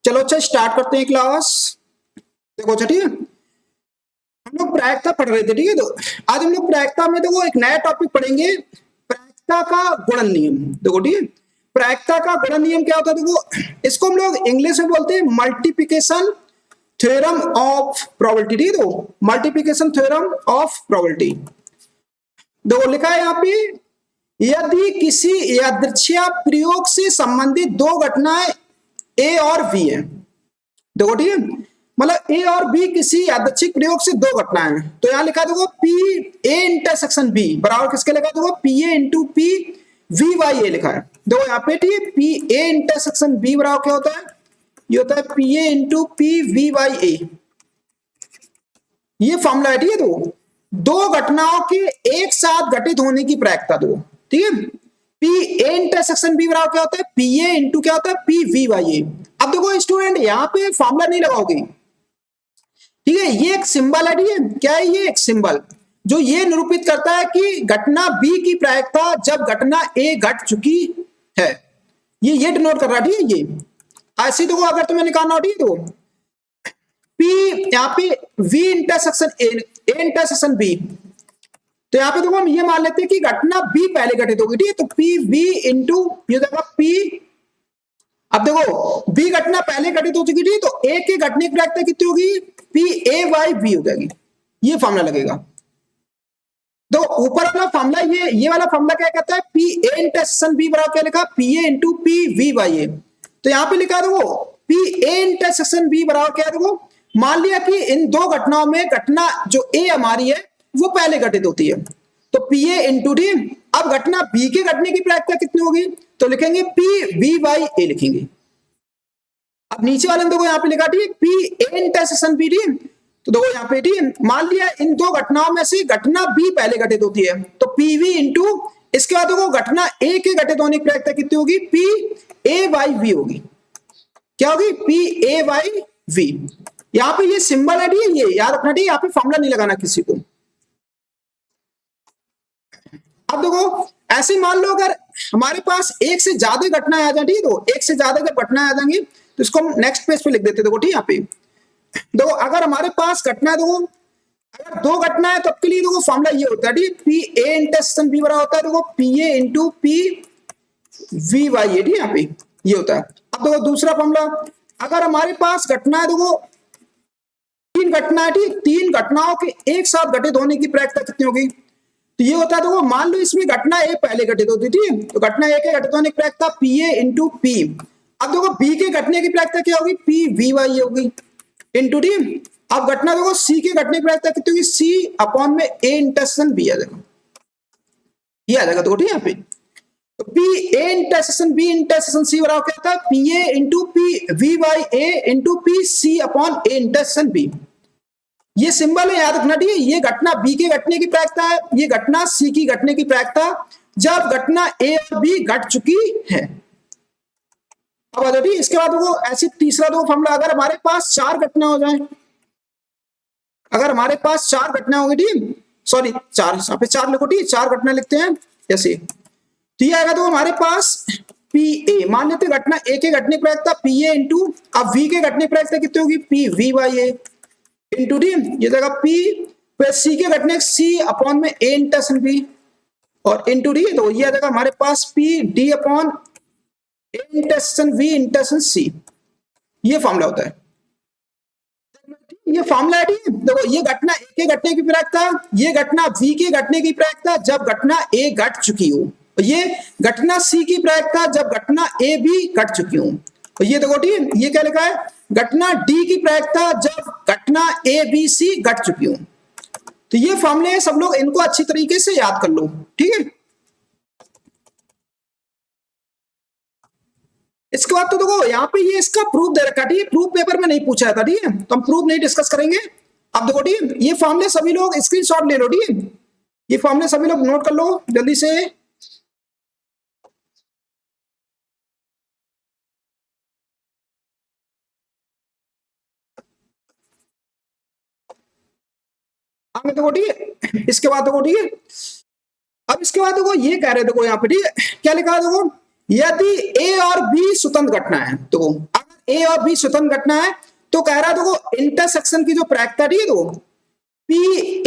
चलो अच्छा स्टार्ट करते हैं क्लास। देखो अच्छा ठीक है, हम लोग प्रायिकता पढ़ रहे थे, ठीक है। तो आज हम लोग प्रायिकता में देखो एक नया टॉपिक पढ़ेंगे, प्रायिकता का गुणन नियम। देखो ठीक है, प्रायिकता का गुणन नियम क्या होता है, देखो इसको हम लोग इंग्लिश में बोलते हैं मल्टीप्लिकेशन थ्योरम ऑफ प्रोबेबिलिटी। ठीक है, तो मल्टीप्लिकेशन थ्योरम ऑफ प्रोबेबिलिटी। देखो लिखा है यहाँ पे, यदि किसी यादृच्छिक प्रयोग से संबंधित दो घटनाएं ए और बी है। देखो ठीक है, मतलब ए और बी किसी यादृच्छिक प्रयोग से दो घटनाएं हैं, तो यहां लिखा देखो पी ए इंटरसेक्शन बी बराबर किसके लिखा देखो P A into P we Y A लिखा है। देखो यहाँ पे ठीक है, पी ए इंटरसेक्शन बी बराबर क्या होता है, ये होता है P A into P we Y A. ये फॉर्मूला है, ठीक है। तो दो घटनाओं के एक साथ घटित होने की प्रायिकता दो, ठीक है। पी ए इंटरसेक्शन बी बराबर क्या होता है, पी ए इंटू क्या होता है पी वी वाई ए। अब देखो स्टूडेंट यहाँ पे फॉर्मूला नहीं लगाओगे, ठीक है। ये एक सिंबल है, ठीक है। क्या है ये, एक सिंबल जो ये निरूपित करता है कि घटना बी की प्रायिकता जब घटना ए घट चुकी है, ये डिनोट कर रहा है, ठीक है। ये ऐसे देखो अगर तुम्हें निकालना हो, ठीक है, तो पी यहाँ पे B intersection A intersection B, तो यहाँ पे देखो हम ये मान लेते हैं कि घटना बी पहले घटित होगी, ठीक है। तो पी वी इंटू ये देखो पी, अब देखो बी घटना पहले घटित हो चुकी थी, तो ए के घटने की प्रायिकता कितनी होगी, पी ए वाई बी हो जाएगी। ये फॉर्मूला लगेगा। तो ऊपर वाला फॉर्मूला ये वाला फॉर्मूला क्या कहता है, पी ए इंटरसेक्शन बी बराबर क्या लिखा, P A into P we Y A. तो यहाँ पे लिखा देखो पी ए इंटरसेक्शन बी बराबर क्या देखो, मान लिया कि इन दो घटनाओं में घटना जो ए हमारी है वो पहले घटित होती है, तो पी ए इंटू डी। अब घटना बी के घटने की प्रायिकता कितनी होगी, तो लिखेंगे पी वी वाई ए लिखेंगे। अब नीचे वाले में देखो यहाँ पे लिखा D P A intersection B D, तो देखो यहाँ पे डी मान लिया इन दो घटनाओं में से घटना बी पहले घटित होती है, तो पी वी इंटू इसके बाद देखो घटना ए के घटित होने की प्रायिकता कितनी होगी, पी ए वाई वी होगी। क्या होगी, पी ए वाई वी। यहाँ पे ये सिंबल है डी, ये याद रखना डी, यहाँ पे फॉर्मूला नहीं लगाना किसी को। अब देखो ऐसे मान लो अगर हमारे पास एक से ज्यादा घटनाएं आ जाए, ठीक है, तो एक से ज्यादा जब घटनाएं आ जाएंगी तो इसको हम नेक्स्ट पेज पे लिख देते। देखो ठीक है, यहाँ पे देखो अगर हमारे पास घटना है, देखो अगर दो घटना है तो के लिए देखो फॉर्मूला ये होता है, ठीक, पी ए इंटरसेक्शन बी बराबर होता है देखो P A into P we Y A, ठीक, यहाँ पे ये होता है। अब देखो दूसरा फॉर्मूला, अगर हमारे पास घटना है देखो तीन घटना है, ठीक, तीन घटनाओं के एक साथ घटित होने की प्रायिकता कितनी होगी, तो ये होता है देखो मान लो इसमें घटना ए पहले घटित होती थी, तो घटना ए के घटित होने की प्रायिकता पी ए इंटू पी। अब देखो बी के घटने की प्रायिकता क्या होगी, पी वी वाई होगी इंटू डी। अब घटना देखो सी के घटने की प्रायिकता कितनी होगी, सी अपॉन में ए इंटरसेक्शन बी आ जाएगा, ये आ जाएगा। देखो ठीक है, यहाँ पे तो P A intersection B intersection C बराबर क्या होता है, P A into P we Y A into P C upon A intersection B. ये सिंबल है, याद रखना, ठीक है। ये घटना बी के घटने की प्रायिकता है, ये घटना सी की घटने की प्रायिकता जब घटना ए और बी घट चुकी है। अब आ जाओ, ठीक, इसके बाद वो ऐसे तीसरा दो फॉर्मूला, अगर हमारे पास चार घटना हो जाए, अगर हमारे पास चार घटना होगी, ठीक, सॉरी चार, यहाँ पे चार लिखो, ठीक, चार घटना लिखते हैं जैसे, तो ये आएगा तो हमारे पास पी ए, मान लेते घटना ए के घटने की प्रायिकता पी ए इंटू, अब वी के घटने की प्रायिकता कितनी होगी, P V Y A into D, ये जगह पी फिर सी के घटने सी अपॉन में ए इंटरसेक्शन बी और इंटू डी, तो ये आ जाएगा हमारे पास P D upon A intersection we intersection C. ये फॉर्मूला होता है, ये फॉर्मूला है, देखो ये घटना ए के घटने की प्रायिकता, ये घटना बी के घटने की प्रायिकता जब घटना ए घट चुकी हो, ये घटना सी की प्रायिकता जब घटना ए भी घट चुकी हो। तो ये देखो ठीक, ये क्या लिखा है, घटना डी की प्रायिकता जब घटना ए बी सी घट चुकी हो। तो ये फॉर्मूले हैं, सब लोग इनको अच्छी तरीके से याद कर लो, ठीक है। इसके बाद तो देखो यहाँ पे ये इसका प्रूफ दे रखा, ठीक है, प्रूफ पेपर में नहीं पूछा था, ठीक है, तो हम प्रूफ नहीं डिस्कस करेंगे। अब देखो ठीक है, ये फॉर्मूले सभी लोग स्क्रीनशॉट ले लो, ठीक है, ये फॉर्मूले सभी लोग नोट कर लो जल्दी से। आगे देखो ठीक है, इसके बाद देखो ठीक है, अब इसके बाद देखो ये कह रहे देखो यहाँ पे, ठीक है, क्या लिखा है देखो, यदि ए और बी स्वतंत्र घटना है, तो अगर ए और बी स्वतंत्र घटना है, तो कह रहा है देखो इंटरसेक्शन की जो प्रायिकता ठीक है तो पी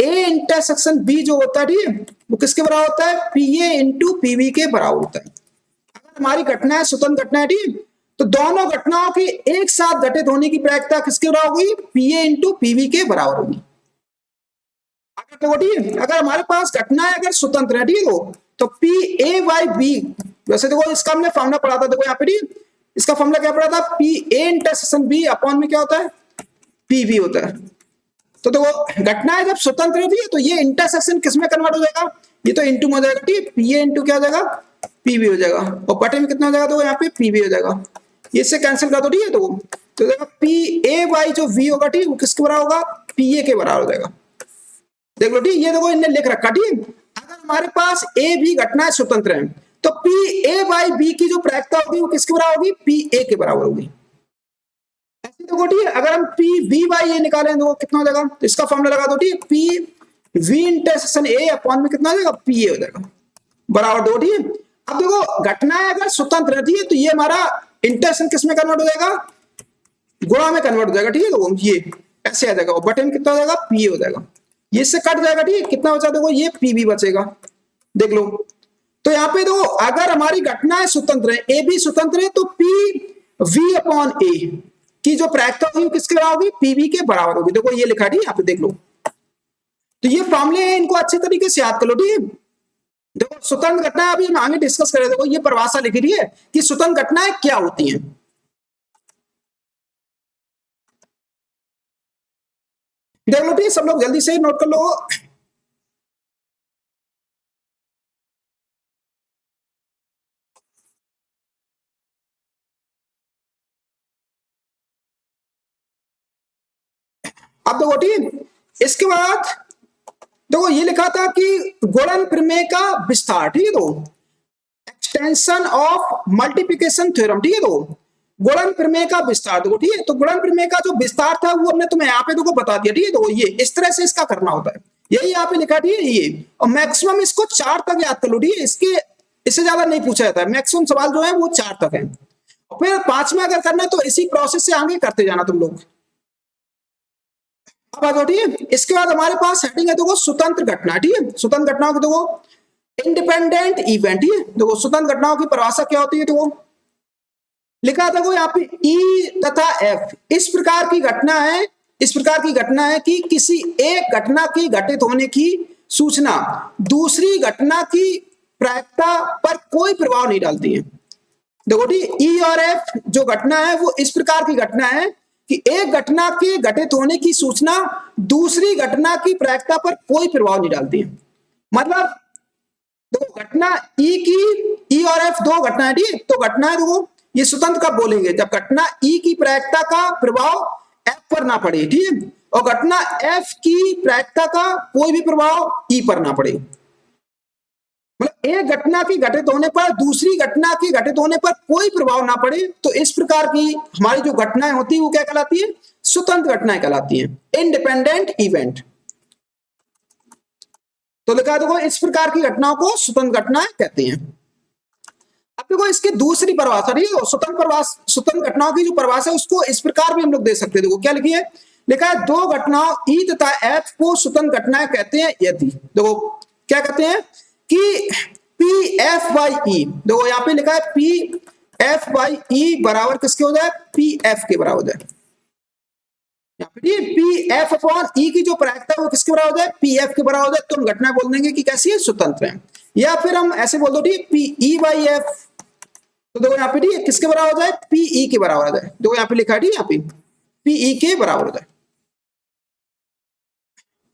ए इंटरसेक्शन बी जो होता है ठीक है वो किसके बराबर होता है, पी ए इंटू पीबी के बराबर होता है। अगर हमारी घटना है स्वतंत्र घटना है ठीक है, तो दोनों घटनाओं की एक साथ घटित होने की प्रायिकता किसके बराबर होगी, पी ए इंटू पीबी के बराबर होगी। देखो ठीक है, अगर हमारे पास घटना है अगर स्वतंत्र है ठीक है तो पी ए बाई बी, वैसे देखो इसका हमने फॉर्मूला पढ़ा था, देखो यहाँ पे ठीक इसका फॉर्मूला क्या पढ़ा था, P A intersection B upon में क्या होता है, पी बी होता है। तो देखो घटनाएं जब स्वतंत्र होती है तो ये इंटरसेक्शन किसमें कन्वर्ट हो जाएगा, ये तो इंटू में हो जाएगा ठीक, पी ए इंटू क्या हो जाएगा, पी बी हो जाएगा, और बटे में कितना हो जाएगा, तो यहाँ पे पी बी हो जाएगा, ये से कैंसिल कर दो ठीक है। तो देखो पी ए बाई जो वी होगा ठीक वो किसके बराबर होगा, पी ए के बराबर हो जाएगा। देख लो ठीक, ये देखो इनने लिख रखा ठीक, अगर हमारे पास ए बी घटनाएं स्वतंत्र हैं तो पी ए बाई बी की जो प्रायिकता होगी वो किसके बराबर होगी, पी ए के बराबर होगी। ऐसे देखो ठीक, अगर हम पी वी बाई ए निकालें तो कितना हो जाएगा, तो इसका फॉर्मूला लगा दो ठीक, पी वी इंटरसेक्शन ए अपॉन में कितना हो जाएगा, पी ए हो जाएगा बराबर दो ठीक। अब देखो घटनाएं अगर स्वतंत्र रहती है तो ये हमारा इंटरसेक्शन किसमें कन्वर्ट हो जाएगा, गुणा में कन्वर्ट हो जाएगा ठीक है, तो ये ऐसे आ जाएगा और बटे में कितना हो जाएगा, पी ए हो जाएगा, ये इससे कट जाएगा ठीक, कितना बचा देखो ये पीबी बचेगा। देख लो तो यहाँ पे देखो अगर हमारी घटनाएं स्वतंत्र है, ए बी स्वतंत्र है तो पी वी अपॉन ए की जो प्रायिकता होगी किसके बराबर होगी, पीबी के बराबर होगी। देखो ये लिखा ठीक, यहाँ पे देख लो, तो ये फॉर्मूले हैं, इनको अच्छे तरीके से याद कर लो ठीक है। देखो स्वतंत्र घटनाएं अभी हम आगे डिस्कस करें, देखो ये परिभाषा लिखी रही है कि स्वतंत्र घटनाएं क्या होती हैं। देख लो ठीक, सब लोग जल्दी से नोट कर लो। अब देखो ठीक, इसके बाद देखो ये लिखा था कि गुणन प्रमेय का विस्तार ठीक है, तो एक्सटेंशन ऑफ मल्टीप्लिकेशन थ्योरम ठीक है, तो गुणन प्रमेय का विस्तार देखो ठीक है, तो गुणन प्रमेय का जो विस्तार था वो हमने तुम्हें यहाँ पे देखो बता दिया ठीक है, तो ये इस तरह से इसका करना होता है, यही यहाँ पे लिखा ठीक है ये, और मैक्सिमम इसको 4 तक याद कर लो ठीक है, इसके इससे ज्यादा नहीं पूछा जाता है, मैक्सिमम सवाल जो है वो 4 तक है, और फिर 5 में अगर करना है तो इसी प्रोसेस से आगे करते जाना तुम लोग। अब आ जाओ ठीक है, इसके बाद हमारे पास हेडिंग है देखो स्वतंत्र घटना ठीक है, स्वतंत्र घटनाओं की देखो इंडिपेंडेंट इवेंट ठीक है, देखो स्वतंत्र घटनाओं की परिभाषा क्या होती है, देखो लिखा था देखो यहाँ पे ई तथा एफ इस प्रकार की घटना है, इस प्रकार की घटना है कि किसी एक घटना की घटित होने की सूचना दूसरी घटना की प्रायिकता पर कोई प्रभाव नहीं डालती है। देखो ठीक, ई और एफ जो घटना है वो इस प्रकार की घटना है कि एक घटना के घटित होने की सूचना दूसरी घटना की प्रायिकता पर कोई प्रभाव नहीं डालती है। मतलब देखो घटना ई की, ई और एफ दो घटना है ठीक, तो घटना है देखो ये स्वतंत्र कब बोलेंगे, जब घटना ई की प्रायिकता का प्रभाव एफ पर ना पड़े ठीक है, और घटना एफ की प्रायिकता का कोई भी प्रभाव ई पर ना पड़े। मतलब एक घटना की घटित होने पर दूसरी घटना की घटित होने पर कोई प्रभाव ना पड़े, तो इस प्रकार की हमारी जो घटनाएं होती है वो क्या कहलाती है, स्वतंत्र घटनाएं कहलाती हैं, इंडिपेंडेंट इवेंट। तो लिखा देखो इस प्रकार की घटनाओं को स्वतंत्र घटनाएं कहते हैं। अब देखो इसकी दूसरी परिभाषा ठीक है, स्वतंत्र घटनाओं की जो परिभाषा है उसको इस प्रकार भी हम लोग दे सकते हैं, देखो क्या लिखी है, लिखा है दो घटनाओं ई तथा एफ को स्वतंत्र घटनाएं कहते हैं यदि, देखो क्या कहते हैं कि पी एफ बाई ई, देखो यहाँ पे लिखा है पी एफ बाई ई बराबर किसके हो जाए, पी एफ के बराबर हो जाए, पी एफ अपॉन ई की जो प्रायिकता है वो किसके बराबर हो जाए, पी एफ के बराबर हो जाए, तो हम घटना बोल देंगे कि कैसी है, स्वतंत्र है। या फिर हम ऐसे बोल दो ठीक, पी ई बाई एफ, तो देखो यहाँ पे ठीक किसके बराबर हो जाए, पी ई के बराबर हो जाए, देखो यहाँ पे लिखा है ठीक, यहाँ पे पी ई के बराबर हो जाए।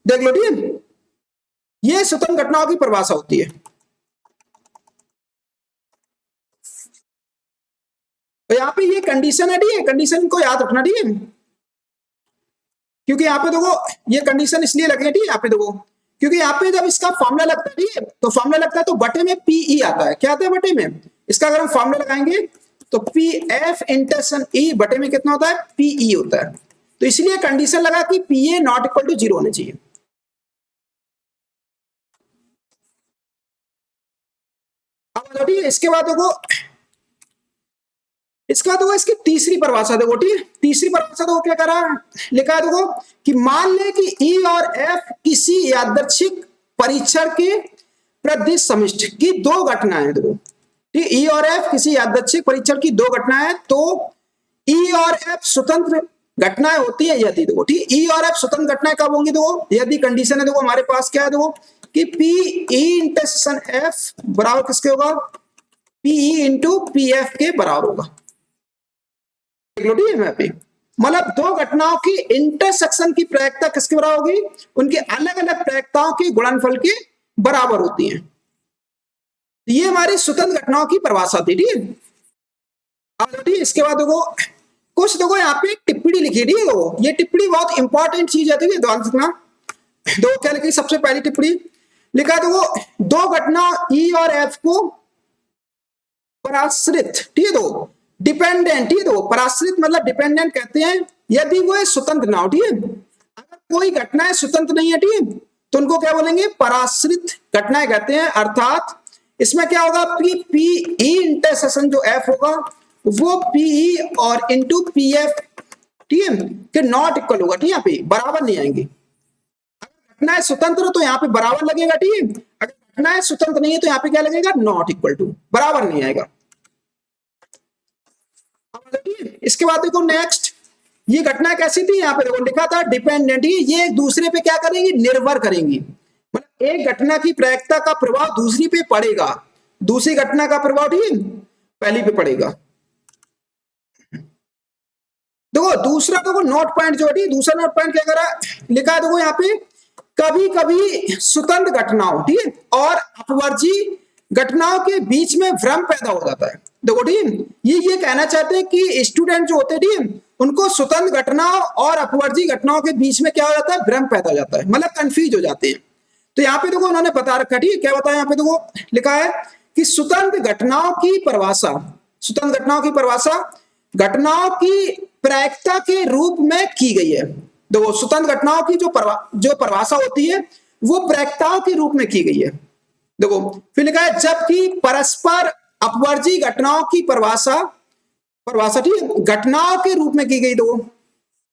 देख लो ठीक, ये स्वतंत्र घटनाओं की परिभाषा होती है। तो यहाँ पे ये कंडीशन है ठीक है, कंडीशन को याद रखना ठीक है, क्योंकि यहाँ पे देखो ये कंडीशन इसलिए लगे ठीक है, यहाँ पे देखो क्योंकि यहाँ पे जब इसका फॉर्मूला लगता है ठीक है, तो फॉर्मूला लगता है तो बटे में पीई आता है, क्या आता है बटे में, इसका अगर हम फॉर्मूला लगाएंगे तो पी एफ इंटरसेक्शन ई बटे में कितना होता है, पीई होता है, तो इसलिए कंडीशन लगा कि P A not equal to 0 होने चाहिए। अब ठीक है, इसके बाद देखो इसके बाद देखो इसकी तीसरी परिभाषा देखो, ठीक है, तीसरी परिभाषा देखो क्या करा लिखा है देखो कि मान ले कि ई और एफ किसी यादृच्छिक परीक्षण के प्रदि समिष्ट की दो घटनाएं, देखो ठीक, ई और एफ किसी यादृच्छिक परीक्षण की दो घटनाएं, तो ई और एफ स्वतंत्र घटनाएं होती है यदि, देखो ठीक, ई और एफ स्वतंत्र घटनाएं कब होंगी, देखो यदि कंडीशन है देखो हमारे पास क्या है देखो कि पी ई इंटरसेक्शन एफ बराबर किसके होगा, पीई इंटू पी एफ के बराबर होगा। देख लो ठीक है, पे मतलब दो घटनाओं की इंटरसेक्शन की प्रायिकता किसके बराबर होगी, उनके अलग अलग प्रायिकताओं के गुणनफल के बराबर होती है। ये हमारी स्वतंत्र घटनाओं की परिभाषा थी, ठीक है। अब इसके बाद देखो कुछ देखो यहाँ पे टिप्पणी लिखी थी, ये टिप्पणी बहुत इंपॉर्टेंट चीज है, ठीक है, ध्यान रखना। दो क्या लिखी, सबसे पहली टिप्पणी लिखा देखो दो घटना ई और एफ को पराश्रित, ठीक है, दो डिपेंडेंट, ठीक है, दो पराश्रित मतलब डिपेंडेंट कहते हैं यदि वो स्वतंत्र ना हो, ठीक है। अगर कोई घटनाएं स्वतंत्र नहीं है, ठीक है, तो उनको क्या बोलेंगे, पराश्रित घटनाएं कहते हैं। अर्थात इसमें क्या होगा कि पी ई इंटरसेक्शन जो एफ होगा वो पीई और इंटू पी एफ, ठीक है, कि नॉट इक्वल होगा, ठीक है, यहाँ पे बराबर नहीं आएंगे। अगर घटनाएं स्वतंत्र तो यहाँ पे बराबर लगेगा, ठीक है, अगर घटनाएं स्वतंत्र नहीं है तो यहाँ पे क्या लगेगा, नॉट इक्वल टू, बराबर नहीं आएगा। इसके बाद देखो नेक्स्ट, ये घटना कैसी थी, यहाँ पे देखो लिखा था डिपेंडेंट, ये एक दूसरे पे क्या करेंगी, निर्भर करेंगी। मतलब एक घटना की प्रायिकता का प्रभाव दूसरी पे पड़ेगा, दूसरी घटना का प्रभाव ठीक पहली पे पड़ेगा। देखो दूसरा देखो नोट पॉइंट जो है, दूसरा नोट पॉइंट क्या करा लिखा है देखो यहाँ पे, कभी कभी स्वतंत्र घटनाओं, ठीक है, और अपवर्जी घटनाओं के बीच में भ्रम पैदा हो जाता है। देखो ठीक, ये कहना चाहते हैं कि स्टूडेंट जो होते हैं ठीक, उनको स्वतंत्र घटनाओं और अपवर्जी घटनाओं के बीच में क्या हो जाता है, भ्रम पैदा हो जाता है, मतलब कंफ्यूज हो जाते हैं। तो यहाँ पे देखो उन्होंने बता रखा, ठीक है, क्या बताया यहाँ पे देखो लिखा है कि स्वतंत्र घटनाओं की परिभाषा, स्वतंत्र घटनाओं की परिभाषा घटनाओं की प्रायिकता के रूप में की गई है। देखो स्वतंत्र घटनाओं की जो परिभाषा होती है वो प्रायिकताओं के रूप में की गई है। देखो फिर लिखा है जबकि परस्पर अपवर्जी घटनाओं की परिभाषा ठीक घटनाओं के रूप में की गई। दो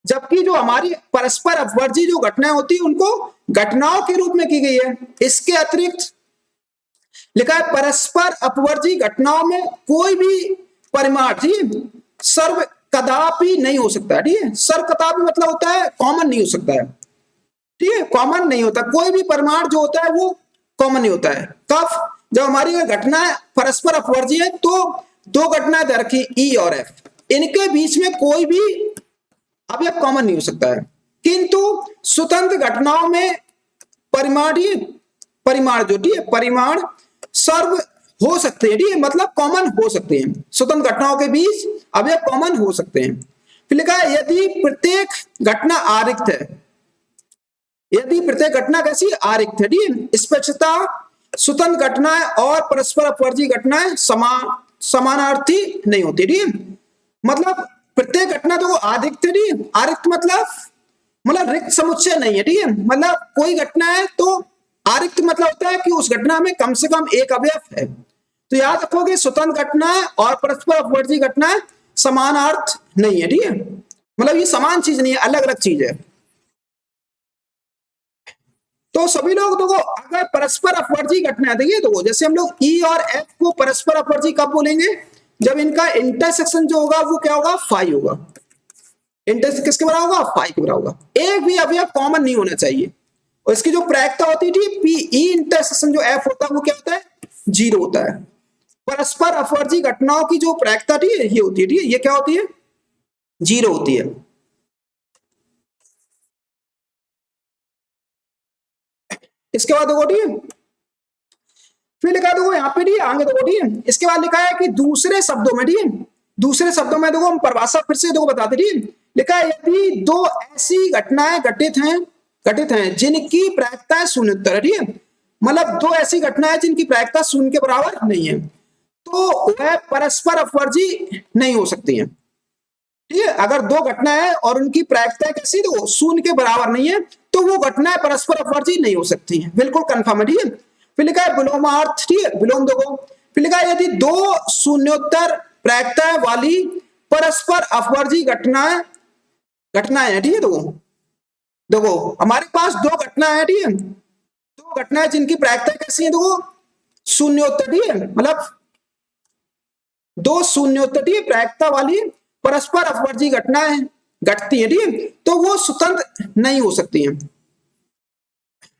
जबकि जो हमारी परस्पर अपवर्जी जो घटनाएं होती है उनको घटनाओं के रूप में की गई है। इसके अतिरिक्त लिखा है परस्पर अपवर्जी घटनाओं में कोई भी परिमाण सर्व कदापि नहीं हो सकता है, ठीक है, सर्व कदापि मतलब होता है कॉमन नहीं हो सकता है, ठीक है, कॉमन नहीं होता, कोई भी परिमाण जो होता है वो कॉमन नहीं होता है। कब, जब हमारी घटनाएं परस्पर अपवर्जी है तो दो घटनाएं दे रखी ई और एफ, इनके बीच में कोई भी अवयव कॉमन नहीं हो सकता है। किंतु स्वतंत्र घटनाओं में परिमाण जो ठीक है परिमाण सर्व हो सकते हैं, ठीक है, मतलब कॉमन हो सकते हैं, स्वतंत्र घटनाओं के बीच अवयव कॉमन हो सकते हैं। फिर लिखा है यदि प्रत्येक घटना आरिक्त है, यदि प्रत्येक घटना कैसी आरिक्त है, ठीक है, स्पष्टता स्वतंत्र घटनाएं और परस्पर अपवर्जी घटनाएं समानार्थी नहीं होती, ठीक है, मतलब प्रत्येक घटना तो आरिक्त है, आरिक्त मतलब रिक्त समुच्चय नहीं है, ठीक है, मतलब कोई घटना है तो आरिक्त मतलब होता है कि उस घटना में कम से कम एक अवयव है। तो याद रखोगे स्वतंत्र घटनाएं और परस्पर अपवर्जी घटनाएं समानार्थ नहीं है, ठीक है, मतलब ये समान चीज नहीं है, अलग अलग चीज है। तो सभी लोग देखो अगर परस्पर अपवर्जी घटनाएं देखिए तो जैसे हम लोग ई और एफ को परस्पर अपवर्जी कब बोलेंगे, जब इनका इंटरसेक्शन जो होगा वो क्या होगा, फाई होगा। इंटरसेक्शन किसके बराबर होगा, फाई के बराबर होगा। एक भी अवयव कॉमन नहीं होना चाहिए और इसकी जो प्रायिकता होती थी पी ई इंटरसेक्शन जो एफ होता है वो क्या होता है, 0 होता है। परस्पर अपवर्जी घटनाओं की जो प्रायिकता थी ये होती है, ठीक है, ये क्या होती है, 0 होती है। इसके बाद देखो ठीक है, फिर लिखा देखो यहाँ पे ठीक है, आगे देखो ठीक है, इसके बाद लिखा है कि दूसरे शब्दों में, ठीक है, दूसरे शब्दों में देखो हम परिभाषा फिर से देखो बताते, ठीक है, लिखा है यदि दो ऐसी घटनाएं घटित हैं जिनकी प्रायिकता शून्योत्तर है, ठीक है, मतलब दो ऐसी घटनाएं जिनकी प्रायिकता शून्य के बराबर नहीं है तो वह परस्पर अपवर्जी नहीं हो सकती है, ठीक है। अगर दो घटनाएं हैं और उनकी प्रायिकता कैसी तो शून्य के बराबर नहीं है तो वो घटनाएं परस्पर अपवर्जी नहीं हो सकती है, बिल्कुल कंफर्म है, ठीक है। फिर लिखा है विलोमार्थ, ठीक है, विलोम देखो, फिर लिखा है यदि दो शून्योत्तर प्रायिकता वाली परस्पर अपवर्जी घटनाएं है, ठीक है। देखो हमारे पास दो घटनाएं हैं, ठीक है, दो घटनाएं जिनकी प्रायिकता कैसी है, देखो शून्योत्तर, ठीक है, मतलब दो शून्योत्तरीय प्रायिकता वाली परस्पर अपवर्जी घटनाएं घटती है, ठीक है, तो वो स्वतंत्र नहीं हो सकती है।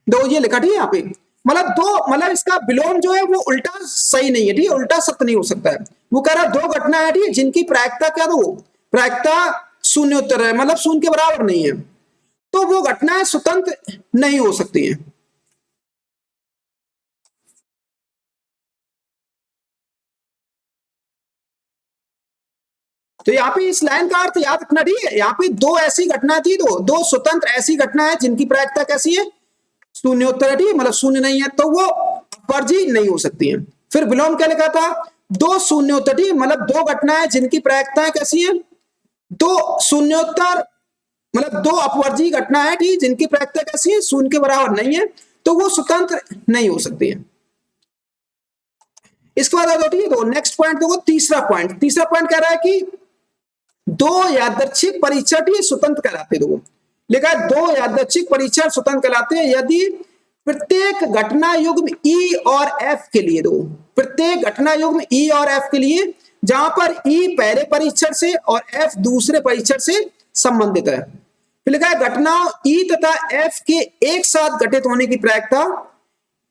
दो ये लिखा, ठीक है, यहाँ पे मतलब दो, मतलब इसका विलोम जो है वो उल्टा सही नहीं है, ठीक है, उल्टा सत्य नहीं हो सकता है। वो कह रहा दो घटनाएं, ठीक है, जिनकी प्रायिकता क्या, दो प्रायिकता शून्योत्तर है, मतलब शून्य के बराबर नहीं है, तो वो घटनाएं स्वतंत्र नहीं हो सकती है। तो यहाँ पे इस लाइन का अर्थ याद रखना, ठीक है, यहाँ पे दो ऐसी घटना थी, दो स्वतंत्र ऐसी घटना है जिनकी प्रायिकता कैसी है, शून्योत्तर, ठीक है, मतलब शून्य नहीं है, तो वो अपवर्जी नहीं हो सकती है। फिर विलोम क्या लिखा था, दो शून्योत्तर, ठीक है, मतलब दो घटनाएं जिनकी प्रायिकता कैसी है, दो शून्योत्तर मतलब दो अपवर्जी घटना है, ठीक, जिनकी प्रायिकता कैसी है, शून्य के बराबर नहीं है, तो वो स्वतंत्र नहीं हो सकती है। इसके बाद ठीक है, तो नेक्स्ट पॉइंट देखो, तीसरा पॉइंट कह रहा है कि दो यादृच्छिक परीक्षण स्वतंत्र कहलाते, देखो लिखा है दो यादृच्छिक परीक्षण स्वतंत्र कहलाते हैं यदि प्रत्येक घटना युग्म ई और एफ के लिए, दो प्रत्येक घटना युग्म ई और एफ के लिए जहां पर ई पहले परीक्षण से और एफ दूसरे परीक्षण से संबंधित है। फिर लिखा है घटनाओं ई तथा एफ के एक साथ घटित होने की प्रायिकता,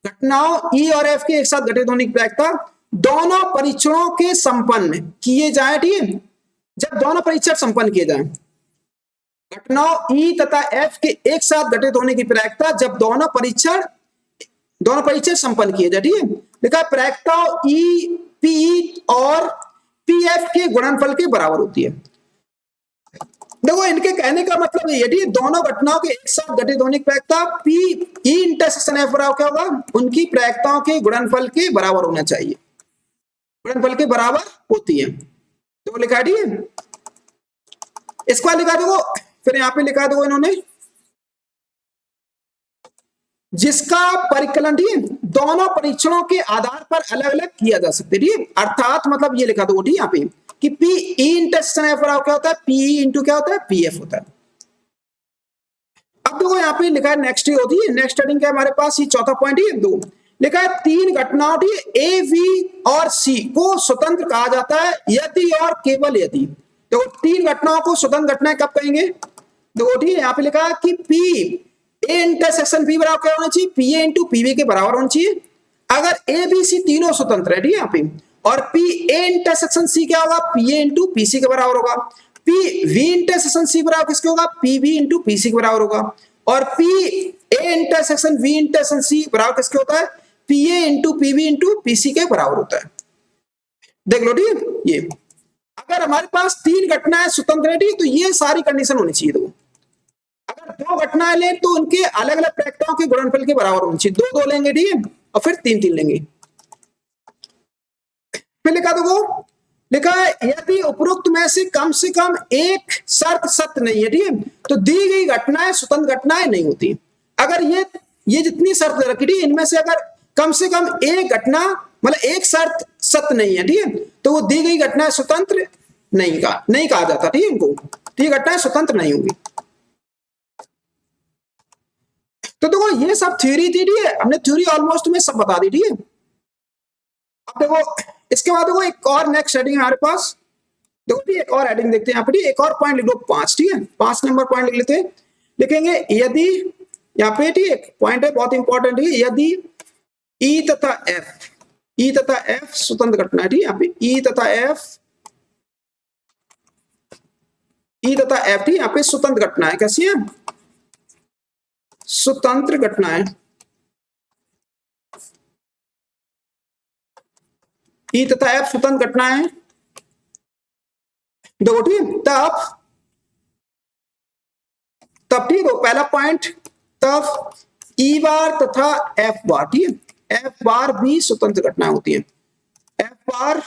घटनाओं ई और एफ के एक साथ घटित होने की प्रायिकता दोनों परीक्षणों के संपन्न किए जाए, ठीक है, जब दोनों परीक्षण संपन्न किए जाएं। घटनाओं ई तथा एफ के एक साथ घटित होने की प्रायिकता जब दोनों परीक्षण संपन्न किए जाए, ठीक है। लिखा प्रायिकता ई पी और पी एफ के गुणनफल के बराबर होती है। देखो इनके कहने का मतलब यदि दोनों घटनाओं के एक साथ घटित होने की प्रायिकता पी ई इंटरसेक्शन एफ बराबर क्या होगा, उनकी प्रायिकताओं के गुणनफल के बराबर होना चाहिए, गुणनफल के बराबर होती है। तो लिखा है, ठीक है, इसको लिखा देखो, फिर यहां पे लिखा देखो इन्होंने जिसका परिकलन, ठीक है, दोनों परीक्षणों के आधार पर अलग अलग किया जा सकता है, ठीक है, अर्थात मतलब ये लिखा देखो, ठीक है, यहाँ पे कि पी ई इंटरसेक्शन एफ बराबर क्या होता है, पी इंटू क्या होता है, पी एफ होता है। अब देखो यहाँ पे लिखा है नेक्स्ट होती है, नेक्स्ट हेडिंग क्या है हमारे पास, ये चौथा पॉइंट ही दो लिखा है तीन घटनाओं ए बी और सी को स्वतंत्र कहा जाता है यदि और केवल यदि। तो तीन घटनाओं को स्वतंत्र घटनाएं कब कहेंगे, देखो ठीक है, यहाँ पे लिखा है कि पी ए इंटरसेक्शन बी बराबर क्या होना चाहिए, P A into P B के बराबर होना चाहिए अगर ए बी सी तीनों स्वतंत्र है, ठीक है, यहाँ पे, और पी ए इंटरसेक्शन सी क्या होगा, P A into P C के बराबर होगा, पी वी इंटरसेक्शन सी बराबर किसके होगा, P B into P C के बराबर होगा, और P A intersection we intersection C बराबर किसके होता है, P A into P B into P C के बराबर होता है। देख लो, ठीक है, ये अगर हमारे पास तीन घटनाएं स्वतंत्र है, ठीक, तो ये सारी कंडीशन होनी चाहिए। तो अगर दो घटनाएं लें तो उनके अलग अलग प्रायिकताओं के गुणनफल के बराबर होनी चाहिए, दो दो लेंगे, ठीक है, और फिर तीन तीन लेंगे। फिर लिखा देखो, लिखा है यदि उपरोक्त में से कम एक शर्त सत्य नहीं है, ठीक है, तो दी गई घटनाएं स्वतंत्र घटनाएं नहीं होती। अगर ये जितनी शर्त रखी, ठीक, इनमें से अगर कम से कम एक घटना मतलब एक शर्त सत्य नहीं है, ठीक है, तो वो दी गई घटना स्वतंत्र नहीं कहा जाता, ठीक है, इनको, तो ये घटनाएं स्वतंत्र नहीं होंगी। तो देखो ये सब थ्योरी थी, ठीक है, हमने थ्योरी ऑलमोस्ट में सब बता दी, ठीक है। अब देखो इसके बाद देखो एक और नेक्स्ट हेडिंग हमारे पास, देखो ठीक, एक और हेडिंग देखते हैं यहाँ पे, एक और पॉइंट लिख लो 5, ठीक है, 5 नंबर पॉइंट लिख लेते हैं, लिखेंगे यदि, यहाँ पे ठीक एक पॉइंट है बहुत इंपॉर्टेंट है, यदि ई तथा एफ स्वतंत्र घटना है, ठीक है, यहाँ पे ई तथा एफ ठीक, यहाँ पे स्वतंत्र घटना है, कैसी है, स्वतंत्र घटना है, ई तथा एफ स्वतंत्र घटना है, देखो ठीक, तब ठीक हो, पहला पॉइंट तब ई बार तथा एफ बार, ठीक है, एफ बार भी स्वतंत्र घटना होती है, एफ बार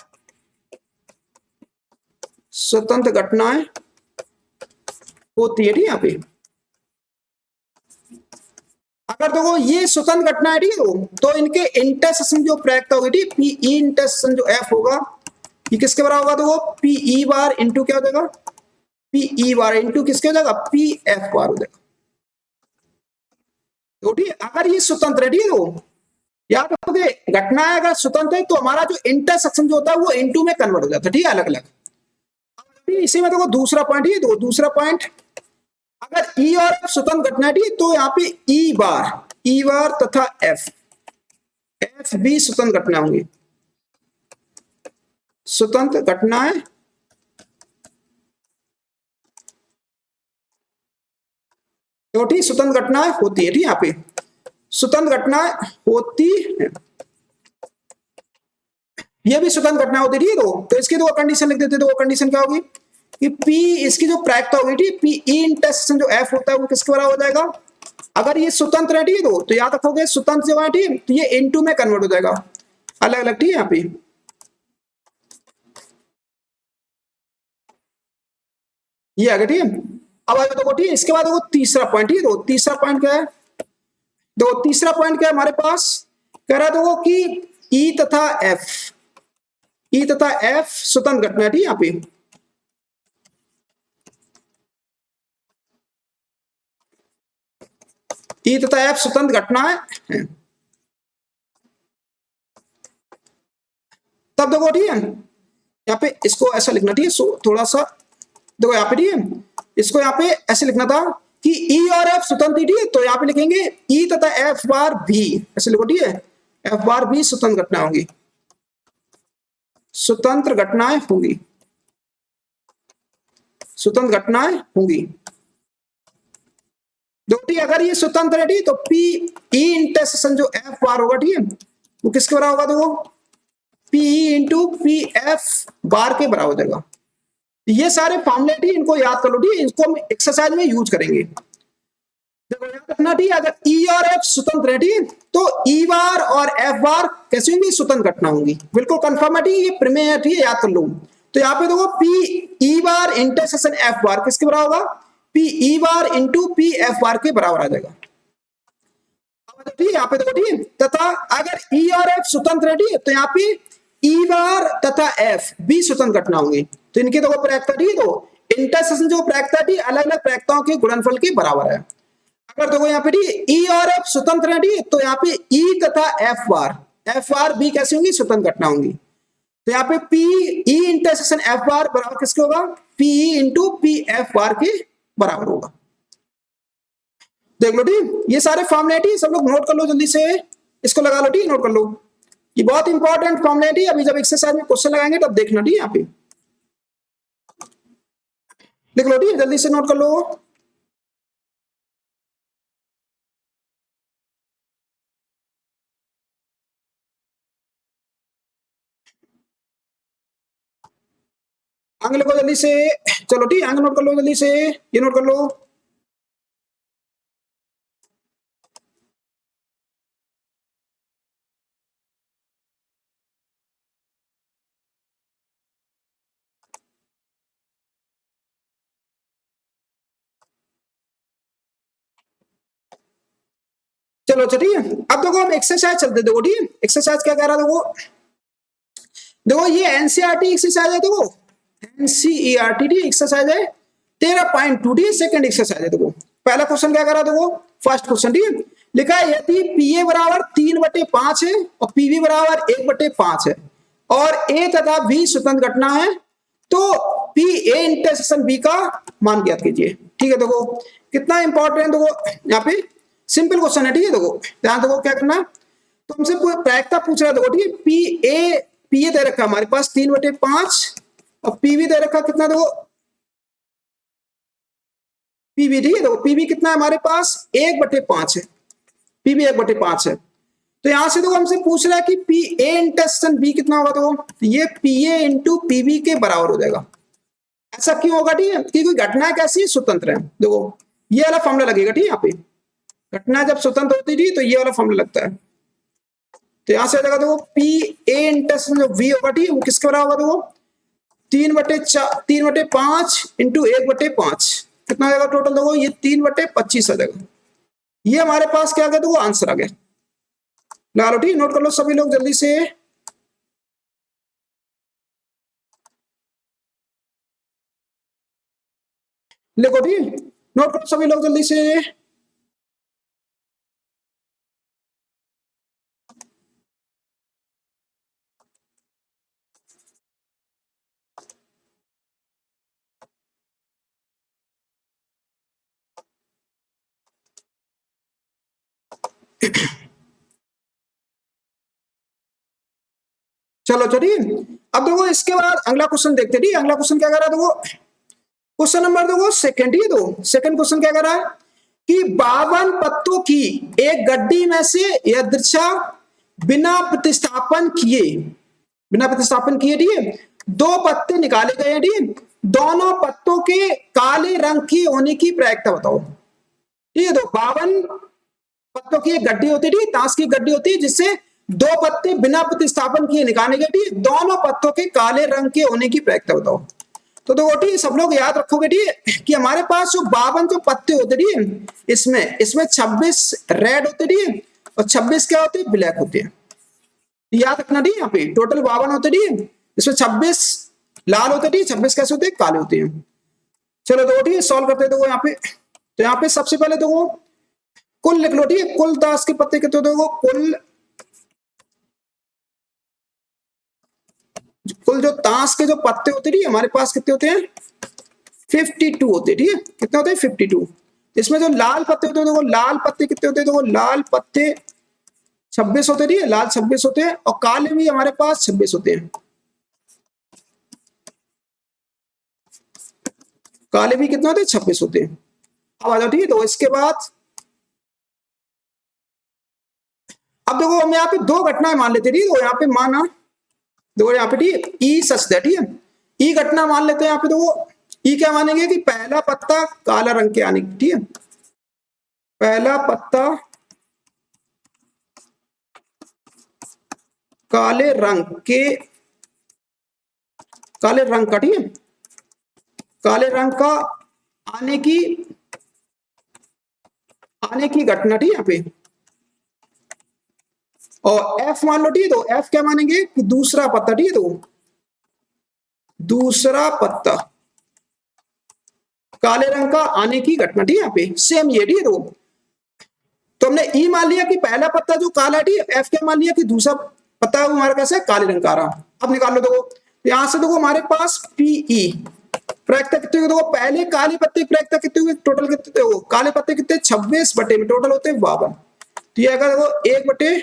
स्वतंत्र घटनाएं होती है, ठीक, यहाँ पे अगर देखो ये स्वतंत्र घटना है, ठीक है, तो इनके इंटरसेक्शन जो प्रायिकता होगी, ठीक, पी ई इंटरसेक्शन जो एफ होगा ये किसके बराबर होगा? देखो पी ई बार इंटू क्या हो जाएगा? पी ई बार इंटू किसके हो जाएगा? पी एफ बार हो जाएगा। तो ठीक है, अगर ये स्वतंत्र है, ठीक है, तो याद रखोगे घटनाएं अगर स्वतंत्र है तो हमारा जो इंटरसेक्शन जो होता है वो इनटू में कन्वर्ट हो जाता है, ठीक है, अलग अलग। इसी में देखो दूसरा पॉइंट, ये देखो दूसरा पॉइंट, अगर ई और एफ स्वतंत्र घटना है तो यहाँ पे ई बार तथा एफ एफ भी स्वतंत्र घटना होंगी। स्वतंत्र घटनाएं तो ठीक, स्वतंत्र घटनाएं होती है, ठीक, यहाँ पे स्वतंत्र घटनाएं होती है, ये भी स्वतंत्र घटना होती है, तो इसकी दो कंडीशन लिख देते, तो वो कंडीशन क्या होगी कि पी इसकी जो प्रायिकता होगी, ठीक, पी ई इंटरसेक्शन जो एफ होता है वो किसके बराबर हो जाएगा? अगर ये स्वतंत्र है, ठीक है, तो याद रखोगे स्वतंत्र जो है, ठीक, तो ये इनटू में कन्वर्ट हो जाएगा, अलग अलग, ठीक है, यहाँ पे ये आ गया, ठीक है। अब आगे देखो, ठीक है, इसके बाद देखो तीसरा पॉइंट, ठीक है, तो तीसरा पॉइंट क्या है? देखो तीसरा पॉइंट क्या है हमारे पास? कह रहा देखो कि ई तथा एफ स्वतंत्र घटना है, ठीक है, यहाँ पे ई तथा एफ स्वतंत्र घटनाएं हैं। तब देखो, ठीक है, यहाँ पे इसको ऐसा लिखना, ठीक है, सो थोड़ा सा देखो यहाँ पे, ठीक है, इसको यहाँ पे ऐसे लिखना था कि ई और एफ स्वतंत्र, ठीक है, तो यहाँ पे लिखेंगे ई तथा एफ बार भी, ऐसे लिखो, ठीक है, एफ बार भी स्वतंत्र घटना होंगी, स्वतंत्र घटनाएं होंगी, स्वतंत्र घटनाएं होंगी। देखो अगर ये स्वतंत्र है, ठीक, तो पी ई इंटरसेक्शन जो एफ बार होगा, ठीक है, वो किसके बराबर होगा? देखो P E into P F bar के बराबर हो जाएगा। ये सारे फॉर्मूले, ठीक, इनको याद कर लो, ठीक, इनको हम एक्सरसाइज में यूज करेंगे। देखो याद रखना, ठीक, अगर ई और एफ स्वतंत्र है, ठीक, तो ई बार और एफ बार कैसे होंगी? स्वतंत्र घटना होंगी, बिल्कुल कंफर्म है, ठीक, ये प्रमेय है, ठीक है, याद कर लो। तो यहाँ पे देखो पी ई बार इंटरसेक्शन एफ बार किसके बराबर होगा? P E bar into P F bar के बराबर आ जाएगा, ठीक है, यहाँ पे देखो, ठीक, तथा अगर ई और एफ स्वतंत्र है, ठीक, तो यहाँ पे ई बार तथा एफ भी स्वतंत्र घटना होंगी, तो इनकी देखो प्रायिकता, ठीक, तो इंटरसेक्शन जो प्रायिकता, ठीक, अलग अलग प्रायिकताओं के गुणनफल के बराबर है। अगर देखो यहाँ पे ठीक ई और एफ स्वतंत्र है, ठीक, तो यहाँ पे ई तथा एफ बार भी कैसे होंगी? स्वतंत्र घटना होंगी। तो यहाँ पे P E intersection F bar बराबर किसके होगा? P E into P F bar के बराबर होगा। देख लो, ठीक, ये सारे फॉर्मूले, ठीक, सब लोग नोट कर लो जल्दी से, इसको लगा लो, ठीक, नोट कर लो, ये बहुत इंपॉर्टेंट फॉर्मूले, ठीक, अभी जब एक्सरसाइज में क्वेश्चन लगाएंगे तब देखना, ठीक, यहाँ पे लिख लो, ठीक, जल्दी से नोट कर लो। आगे लिखो जल्दी से, चलो ठीक, आगे नोट कर लो जल्दी से, ये नोट कर लो। चलो अच्छा, ठीक है, अब देखो हम एक्सरसाइज चलते, देखो ठीक है, एक्सरसाइज क्या कह रहा है? देखो देखो ये एनसीईआरटी एक्सरसाइज है, देखो एनसीईआरटी एक्सरसाइज है 13.2 डी सेकंड एक्सरसाइज है। देखो पहला क्वेश्चन क्या करा? देखो फर्स्ट क्वेश्चन, ठीक है, लिखा है यदि पीए बराबर 3/5 है और पीबी बराबर 1/5 है और ए तथा बी स्वतंत्र घटना है, तो पी ए इंटरसेक्शन बी का मान ज्ञात कीजिए। ठीक है, देखो कितना इंपॉर्टेंट, देखो यहाँ पे सिंपल क्वेश्चन है, ठीक है, देखो ध्यान देखो क्या करना, तुमसे प्रायिकता पूछ रहा है, देखो ठीक है, पी ए दे रखा हमारे पास 3/5 और पीबी दे रखा कितना, देखो पीबी, ठीक है, देखो पीबी कितना है हमारे पास 1/5 है, पीबी 1/5 है, तो यहां से देखो हमसे पूछ रहा है कि पी ए इंटरसेक्शन बी कितना होगा, देखो ये पी ए इंटू पीबी के बराबर हो जाएगा। ऐसा क्यों होगा? ठीक है, क्योंकि घटना कैसी है? स्वतंत्र है। देखो ये वाला फॉर्मूला लगेगा, ठीक है, यहाँ पे घटना जब स्वतंत्र होती थी तो ये वाला फॉर्मूला लगता है, तो यहां से देखो पी ए इंटरसेक्शन जो वी होगा, ठीक है, वो किसके बराबर होगा? देखो 3/5 इंटू 1/5 कितना आ जाएगा टोटल? देखो ये 3/25 आ जाएगा। ये हमारे पास क्या आ गया? देखो आंसर आ गया। लगा लो, ठीक, नोट कर लो सभी लोग जल्दी से। लिखो ठीक, नोट करो सभी लोग जल्दी से। चलो चलिए, अब देखो इसके बाद अगला क्वेश्चन देखते हैं। अगला क्वेश्चन क्या कर रहा है देखो, क्वेश्चन नंबर देखो सेकंड ही दो, सेकंड क्वेश्चन क्या कर रहा है कि 52 पत्तों की एक गड्डी में से यदृच्छा बिना प्रतिस्थापन किए, बिना प्रतिस्थापन किए ठीक है, दो पत्ते निकाले गए हैं ठीक है, दोनों पत्तों के काले रंग की होने की प्रायिकता बताओ। ठीक है, तो 52 पत्तों की एक गड्डी होती है, ताश की गड्डी होती है जिससे दो पत्ते बिना प्रतिस्थापन किए निकाले गए ठीक, दोनों पत्तों के काले रंग के होने की प्रायिकता बताओ। तो देखो ठीक, सब लोग याद रखोगे ठीक कि हमारे पास जो 52 जो पत्ते होते ठीक, इसमें इसमें 26 रेड होते ठीक और 26 क्या होते हैं, ब्लैक होते हैं। याद रखना ठीक, यहाँ पे टोटल 52 होते ठीक, इसमें 26 लाल होते ठीक, 26 कैसे होते हैं, काले होते हैं। चलो देखो ठीक, सॉल्व करते देखो यहाँ पे। तो यहाँ पे सबसे पहले देखो कुल लिख लो ठीक है, कुल ताश के पत्ते कितने होते हैं, कुल कुल जो ताश के जो पत्ते होते हैं हमारे पास कितने होते हैं, 52 होते हैं ठीक है, कितने होते हैं 52। इसमें जो लाल पत्ते होते हैं देखो, लाल पत्ते कितने होते हैं देखो, लाल पत्ते 26 होते हैं, लाल 26 होते हैं, और काले भी हमारे पास 26 होते हैं, काले भी कितने होते हैं, 26 होते हैं। अब आ जाओ ठीक है, तो इसके बाद अब देखो हम यहाँ पे दो घटनाएं मान लेते हैं ठीक है, यहाँ पे माना देखो यहाँ पे ठीक है, ई सच है ठीक है, ई घटना मान लेते हैं यहाँ पे। देखो ई क्या मानेंगे कि पहला पत्ता काला रंग के आने की ठीक है, पहला पत्ता काले रंग के, काले रंग का ठीक है, काले रंग का आने की, आने की घटना ठीक है यहाँ पे। और एफ मान लो ठीक है, तो एफ क्या मानेंगे कि दूसरा पत्ता ठीक है, तो दूसरा पत्ता काले रंग का आने की घटना ठीक है, यहाँ पे सेम ये ठीक है। तो हमने ई मान लिया कि पहला पत्ता जो काला ठीक है, एफ क्या मान लिया कि दूसरा पत्ता हमारा कैसा है, काले रंग का आ रहा। अब निकाल लो देखो, यहां से देखो हमारे पास पीई प्रायिकता कितनी हुई, देखो पहले काले पत्ते की प्रायिकता कितनी हुई, टोटल कितने हो काले पत्ते कितने, 26 बटे में टोटल होते हैं 52। तो ये अगर देखो 1 बटे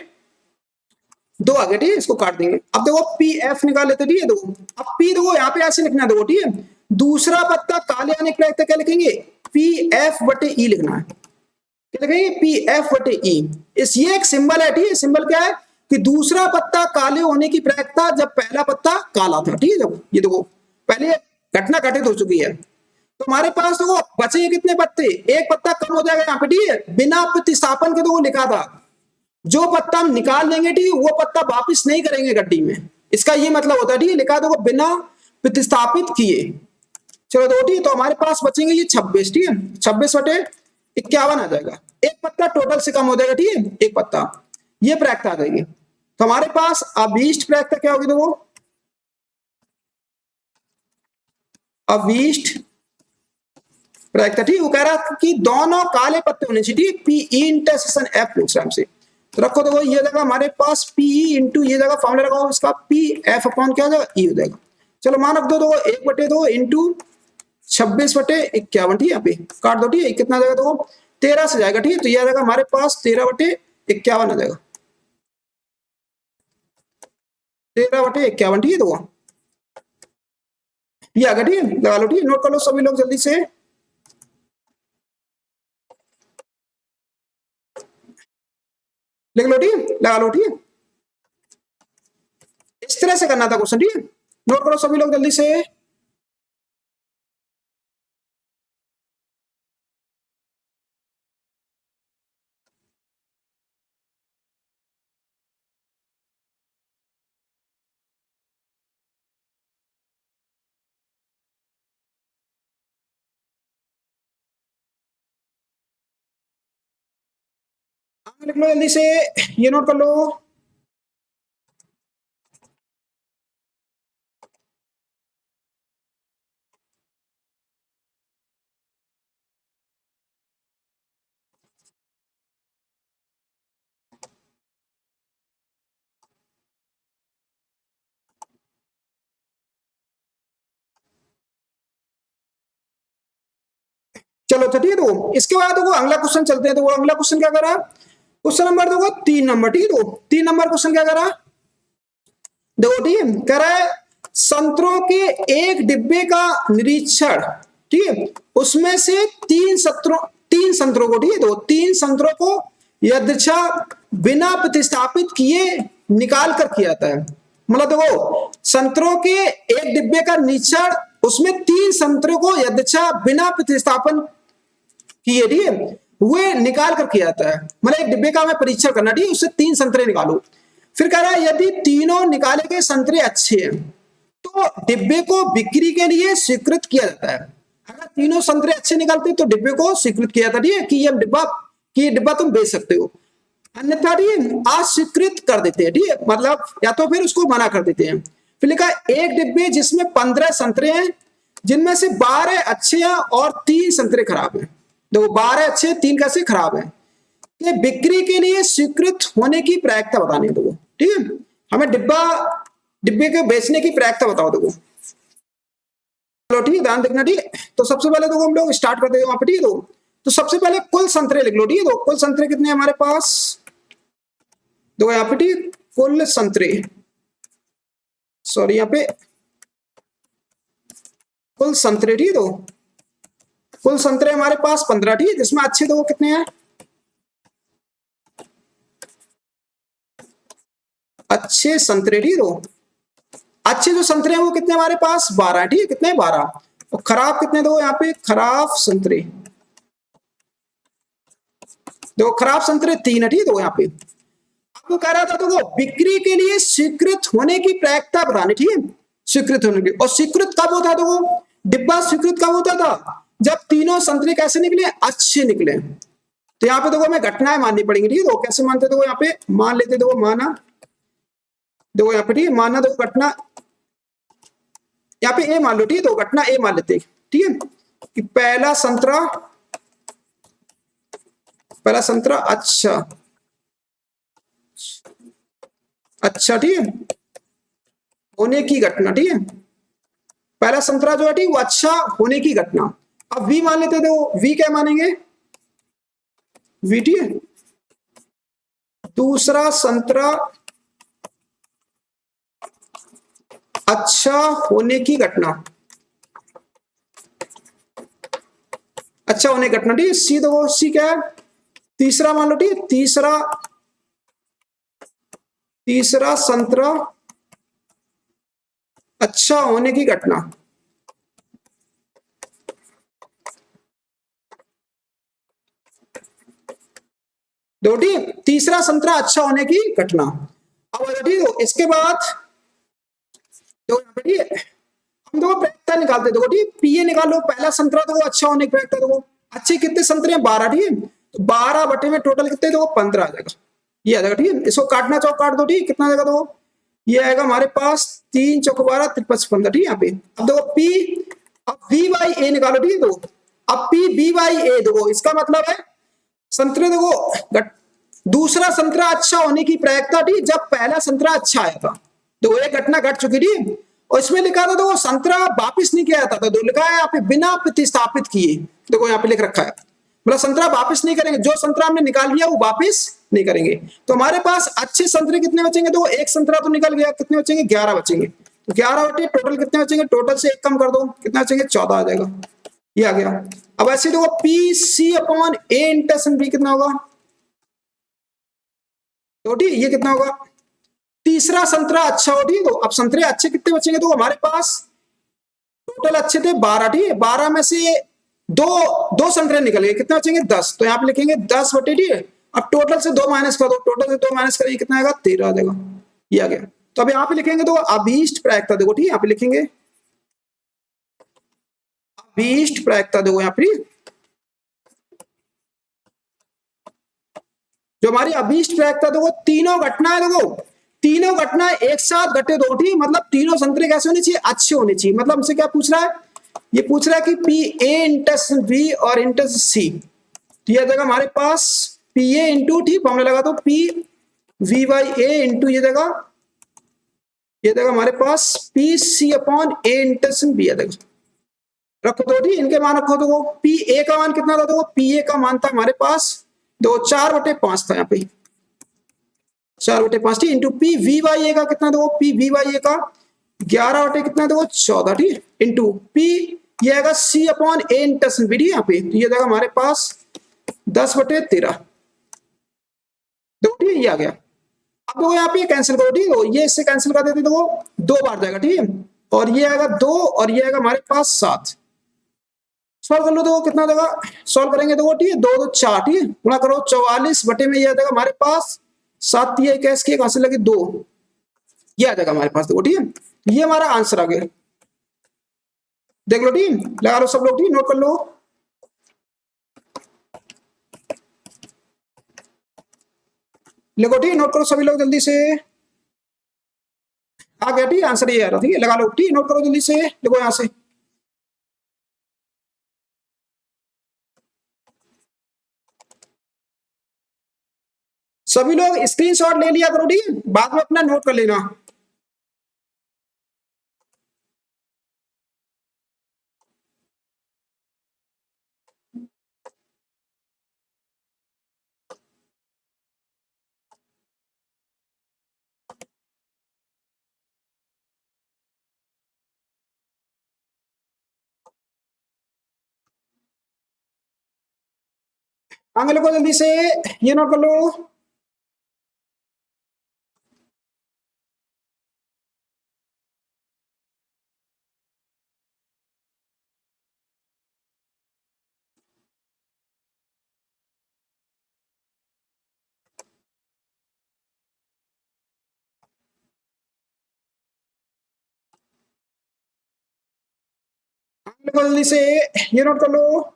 2 आ गए ठीक है, इसको काट देंगे। अब देखो पी एफ निकाल लेते ठीक है, देखो अब पी देखो यहाँ पे ऐसे लिखना है देखो ठीक है, दूसरा पत्ता काले आने की प्रायिकता क्या लिखेंगे, पी एफ बटे ई लिखना है, क्या लिखेंगे, पी एफ बटे ई। इस ये एक सिंबल है ठीक है, सिंबल क्या है कि दूसरा पत्ता काले होने की प्रायिकता जब पहला पत्ता काला था ठीक है। जब ये देखो पहले घटना घटित हो चुकी है, तो हमारे पास देखो बचे कितने पत्ते, एक पत्ता कम हो जाएगा यहाँ पे ठीक है, बिना प्रतिस्थापन के तो वो लिखा था, जो पत्ता हम निकाल लेंगे ठीक है, वो पत्ता वापिस नहीं करेंगे गड्डी में, इसका ये मतलब होता है ठीक है, लिखा देखो बिना प्रतिस्थापित किए। चलो दो ठीक, तो हमारे पास बचेंगे ये 26 ठीक है, 26 बटे 51 आ जाएगा, एक पत्ता टोटल से कम हो जाएगा ठीक है, एक पत्ता, ये प्रायिकता आ जाएगी। तो हमारे पास अभीष्ट प्रायिकता क्या होगी, देखो अभीष्ट प्रायिकता ठीक, वो कह रहा कि दोनों काले पत्ते होने चाहिए ठीक, पी इंटरसेक्शन एफ पूछ रहा हमसे। तो रखो देखो ये जगह हमारे पास पीई इंटू ये जगह फॉर्मूला लगाओ इसका, पी एफ अपॉन क्या हो जाएगा, ई हो जाएगा। चलो मान रख दो, देखो 1/2 इंटू 26/51 ठीक है, यहाँ पे काट दो ठीक है, कितना जाएगा देखो 13 से जाएगा ठीक है, तो यह जाएगा हमारे पास 13/51 आ जाएगा, 13/51 ठीक है, तो ये आ गया ठीक है, लगा लो ठीक है, नोट कर लो सभी लोग जल्दी से। लिख लो ठीक है, लगा लो ठीक है, इस तरह से करना था क्वेश्चन ठीक है, नोट करो सभी लोग जल्दी से। लिख लो जल्दी से, ये नोट कर लो। चलो अच्छा ठीक है। तो इसके बाद देखो अगला क्वेश्चन चलते हैं। तो वो अगला क्वेश्चन क्या करा, क्वेश्चन नंबर देखो 3 नंबर, ठीक है। तो 3 नंबर क्वेश्चन क्या करा, देखो ठीक है, कह रहा है संतरों के एक डिब्बे का निरीक्षण, ठीक है, उसमें से 3 संतरों को, ठीक है, तो 3 संतरों को यदृच्छा बिना प्रतिस्थापित किए निकाल कर किया जाता है। मतलब देखो संतरों के एक डिब्बे का निरीक्षण, उसमें 3 संतरों को यदृच्छा बिना प्रतिस्थापन किए, ठीक है, हुए निकाल कर किया जाता है। मतलब एक डिब्बे का हमें परीक्षण करना, ठीक है, उससे 3 संतरे निकालो। फिर कह रहा है यदि तीनों निकाले गए संतरे अच्छे हैं तो डिब्बे को बिक्री के लिए स्वीकृत किया जाता है। अगर तीनों संतरे अच्छे निकलते तो डिब्बे को स्वीकृत किया जाता, ठीक है, कि ये डिब्बा तुम बेच सकते हो। अन्यथा ठीक है अस्वीकृत कर देते हैं, ठीक है, मतलब या तो फिर उसको मना कर देते हैं। फिर लिखा है एक डिब्बे जिसमें 15 संतरे हैं, जिनमें से 12 अच्छे हैं और 3 संतरे खराब हैं। देखो 12 अच्छे, 3 कैसे खराब हैं। ये बिक्री के लिए स्वीकृत होने की प्रायिकता बतानी है। देखो ठीक है, हमें डिब्बे के बेचने की प्रायिकता बताओ। देखो चलो ठीक है, ध्यान देखना, ठीक है। तो सबसे पहले देखो हम लोग स्टार्ट करते हैं वहां पे, ठीक है। तो सबसे पहले कुल संतरे लिख लो, ठीक है। तो कुल संतरे कितने हैं हमारे पास, देखो यहाँ पे, ठीक, कुल संतरे, सॉरी यहाँ पे कुल संतरे, ठीक है। तो कुल संतरे हमारे पास 15, ठीक है, जिसमें अच्छे देखो कितने हैं, अच्छे संतरे, ठीक है। तो अच्छे जो संतरे हैं वो कितने हमारे पास 12, ठीक है, कितने 12। और खराब कितने, दो यहाँ पे खराब संतरे, देखो खराब संतरे 3 है, ठीक है। तो यहाँ पे आपको कह रहा था तो वो बिक्री के लिए स्वीकृत होने की प्रायिकता बतानी, ठीक है, स्वीकृत होने की। और स्वीकृत कब होता था, वो डिब्बा स्वीकृत कब होता था, जब तीनों संतरे कैसे निकले, अच्छे निकले। तो यहाँ पे देखो हमें घटनाएं माननी पड़ेंगी, ठीक है। तो कैसे मानते थे, यहाँ पे मान लेते, देखो माना, देखो यहाँ पे ठीक है, माना देखो घटना, यहाँ पे ए मान लो, ठीक है। तो घटना ए मान लेते, ठीक है, कि पहला संतरा अच्छा, ठीक है, होने की घटना, ठीक है, पहला संतरा जो है, ठीक, वो अच्छा होने की घटना। अब वी मान लेते थे, वो वी क्या मानेंगे, वी, ठीक है, दूसरा संतरा अच्छा होने की घटना, अच्छा होने की घटना, ठीक है। सी देखो, सी क्या है, तीसरा मान लो, ठीक है, तीसरा संतरा अच्छा होने की घटना, दो, ठीक, तीसरा संतरा अच्छा होने की घटना। अब ठीक है, इसके बाद देखो यहाँ पे, ठीक है, हम देखो प्रायिकता निकालते, देखो ठीक, पीए निकालो, पहला संतरा देखो अच्छा होने की प्रायिकता, देखो अच्छे कितने संतरे हैं 12, ठीक है। तो 12 बटे में टोटल कितने, देखो 15 आ जाएगा, ये आ जाएगा, ठीक है। इसको काटना चाहो काट दो, ठीक, कितना आ जाएगा, देखो ये आएगा हमारे पास 3 चौक 12 53 15, ठीक है। यहाँ पे अब देखो पी, अब बी बाई ए निकालो, ठीक है। तो अब पी बी बाई ए, देखो इसका मतलब है संतरे देखो दूसरा संतरा अच्छा होने की प्रायिकता, ठीक, जब पहला संतरा अच्छा आया था। देखो एक घटना घट चुकी थी, और इसमें लिखा था तो संतरा वापिस नहीं किया जाता था। तो लिखा है यहाँ पे बिना प्रतिस्थापित किए, देखो यहाँ पे लिख रखा है, मतलब संतरा वापिस नहीं करेंगे, जो संतरा हमने निकाल लिया वो वापिस नहीं करेंगे। तो हमारे पास अच्छे संतरे कितने बचेंगे, तो एक संतरा तो निकल गया, कितने बचेंगे 11 बचेंगे। तो 11 बटे टोटल कितने बचेंगे, टोटल से 1 कम कर दो, कितने बचेंगे 14 आ जाएगा, ये आ गया। अब ऐसे देखो P C upon A intersection B कितना होगा, तो ठीक ये कितना होगा, तीसरा संतरा अच्छा हो, ठीक है। तो अब संतरे अच्छे कितने बचेंगे, तो हमारे पास टोटल अच्छे थे 12, ठीक है, 12 में से दो संतरे निकल गए, कितने बचेंगे 10। तो यहाँ पे लिखेंगे 10 बटे, ठीक है। अब टोटल से 2 माइनस कर दो, टोटल से 2 माइनस करेंगे कितना आएगा 13 आ जाएगा, ये आ गया। तो अब यहाँ पे लिखेंगे तो अभीष्ट प्रायिकता, देखो ठीक है, यहाँ पे लिखेंगे अभीष्ट प्रायिकता, देखो यहाँ पे जो हमारी अभीष्ट प्रायिकता, देखो तीनों घटनाएं, देखो तीनों घटना एक साथ घटे दो, ठीक, मतलब तीनों संतरे कैसे होने चाहिए, अच्छे होने चाहिए। मतलब हमसे क्या पूछ रहा है, ये पूछ रहा है कि पी ए इंटरसेक्शन बी और इंटरसेक्शन सी, तो यह जगह हमारे पास पी ए इंटू, ठीक, फॉर्मूला लगा दो P V by A into ये जगह हमारे पास P C upon A intersection B आ जाएगा, रखो तो ठीक, इनके मान रखो तो पी ए का मान कितना था, तो पी ए का मान था हमारे पास दो 4/5 था यहाँ पे, 4/5 ठीक, इंटू पी वी वाई ए का कितना, देखो पी वी वाई ए का 11 बटे कितना, देखो 14 ठीक, इंटू पी ये आएगा सी अपॉन ए इंटरसेक्शन बी, यहाँ पे तो ये जाएगा हमारे पास 10/13, देखो ठीक ये आ गया। अब देखो यहाँ पे कैंसिल करो ठीक है, ये इससे कैंसिल कर देते देखो 2 बार जाएगा ठीक है, और ये आएगा 2 और ये आएगा हमारे पास 7, सॉल्व कर लो तो कितना देगा, सॉल्व करेंगे तो ठीक है 2 2 4 ठीक है, गुणा करो 44 बटे में ये आ जाएगा हमारे पास 7 ये कैश किए कहां से लगे 2, ये आ जाएगा हमारे पास देखो ठीक है, ये हमारा आंसर आ गया, देख लो ठीक, लगा लो सब लोग ठीक, नोट कर लो, लिखो ठीक, नोट करो सभी लोग जल्दी से, आ गया ठीक, आंसर ये आ रहा ठीक है, लगा लो ठीक, नोट करो जल्दी से, लिखो यहां से। सभी लोग स्क्रीनशॉट ले लिया करो ठीक है, बाद में अपना नोट कर लेना। आगे लिखो जल्दी से, ये नोट कर लो, आगे लिखो जल्दी से, ये नोट कर लो,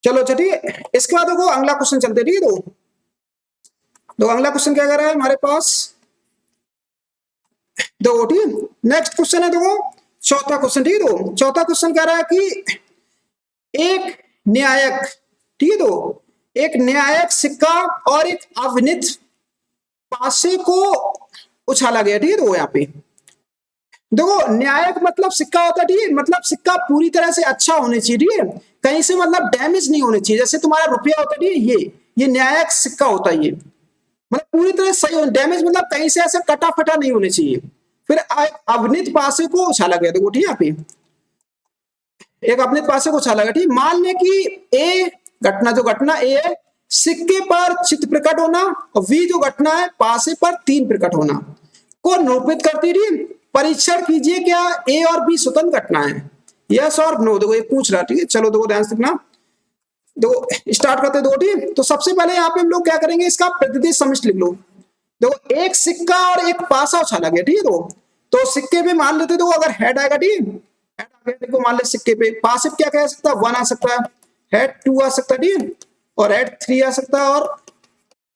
चलो अच्छा ठीक है, इसके बाद देखो अगला क्वेश्चन चलते ठीक है, तो अगला क्वेश्चन क्या कर रहा है हमारे पास, देखो ठीक, नेक्स्ट क्वेश्चन है देखो चौथा क्वेश्चन ठीक है, तो चौथा क्वेश्चन कह रहा है कि एक न्यायक ठीक है, तो एक न्यायक सिक्का और एक अविनित पासे को उछाला गया ठीक है, तो यहाँ पे देखो न्यायक मतलब सिक्का होता है ठीक है, मतलब सिक्का पूरी तरह से अच्छा होने चाहिए ठीक है, कहीं से मतलब डैमेज नहीं होने चाहिए, जैसे तुम्हारा रुपया होता है ठीक है, ये न्यायक सिक्का होता है, ये मतलब पूरी तरह सही हो, डैमेज मतलब कहीं से ऐसे कटा फटा नहीं होने चाहिए। फिर अवनीत पासे को उछाला गया, देखो ठीक है, यहाँ पे एक अवनीत पासे को उछाला गया ठीक, मान ले कि ए घटना, जो घटना ए है सिक्के पर चित्त प्रकट होना, और वी जो घटना है पासे पर 3 प्रकट होना को निरूपित करती रही, परीक्षण कीजिए क्या ए और बी स्वतंत्र घटना है, यस और नो, देखो ये पूछ रहा ठीक है, चलो देखो ध्यान से देखना, देखो स्टार्ट करते दो ठीक, तो सबसे पहले यहाँ पे हम लोग क्या करेंगे, इसका प्रतिदेश समिष्ट लिख लो, देखो एक सिक्का और एक पासा उछाला गया ठीक है, तो सिक्के पे मान लेते, देखो अगर हेड आएगा ठीक, हेड आ गया देखो मान ले सिक्के पे, पासे पे क्या कह सकता है 1 आ सकता है, हेड 2 आ सकता है ठीक, और हेड 3 आ सकता है, और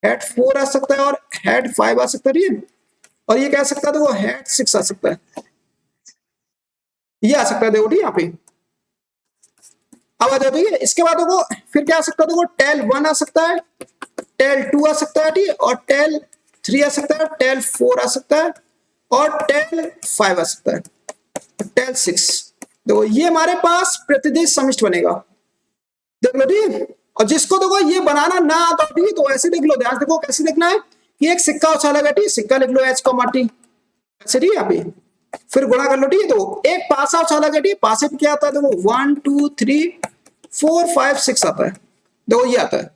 हेड 4 आ सकता है, और हेड 5 आ सकता है ठीक, और ये कह सकता है देखो हेड 6 आ सकता है, ये आ सकता है देखो ठीक यहाँ पे, अब आ जाओ ठीक है, इसके बाद देखो फिर क्या आ सकता है, देखो टेल 1 आ सकता है, टेल 2 आ सकता है ठीक, और टेल 3 आ सकता है, टेल 4 आ सकता है, और टेल 5 आ सकता है, टेल 6, देखो ये हमारे पास प्रतिदेश समिष्ट बनेगा, देख लो ठीक, और जिसको देखो ये बनाना ना आता ठीक, तो ऐसे देख लो, ध्यान देखो कैसे देखना है कि एक सिक्का उछाला गया ठीक, सिक्का लिख लो एच कॉमा टी ऐसे ठीक, यहाँ पे फिर गुणा कर लो ठीक, तो एक पासा उछाला गया ठीक, पासे पे क्या आता है देखो 1 2 3 4 5 6 आता है, देखो ये आता है,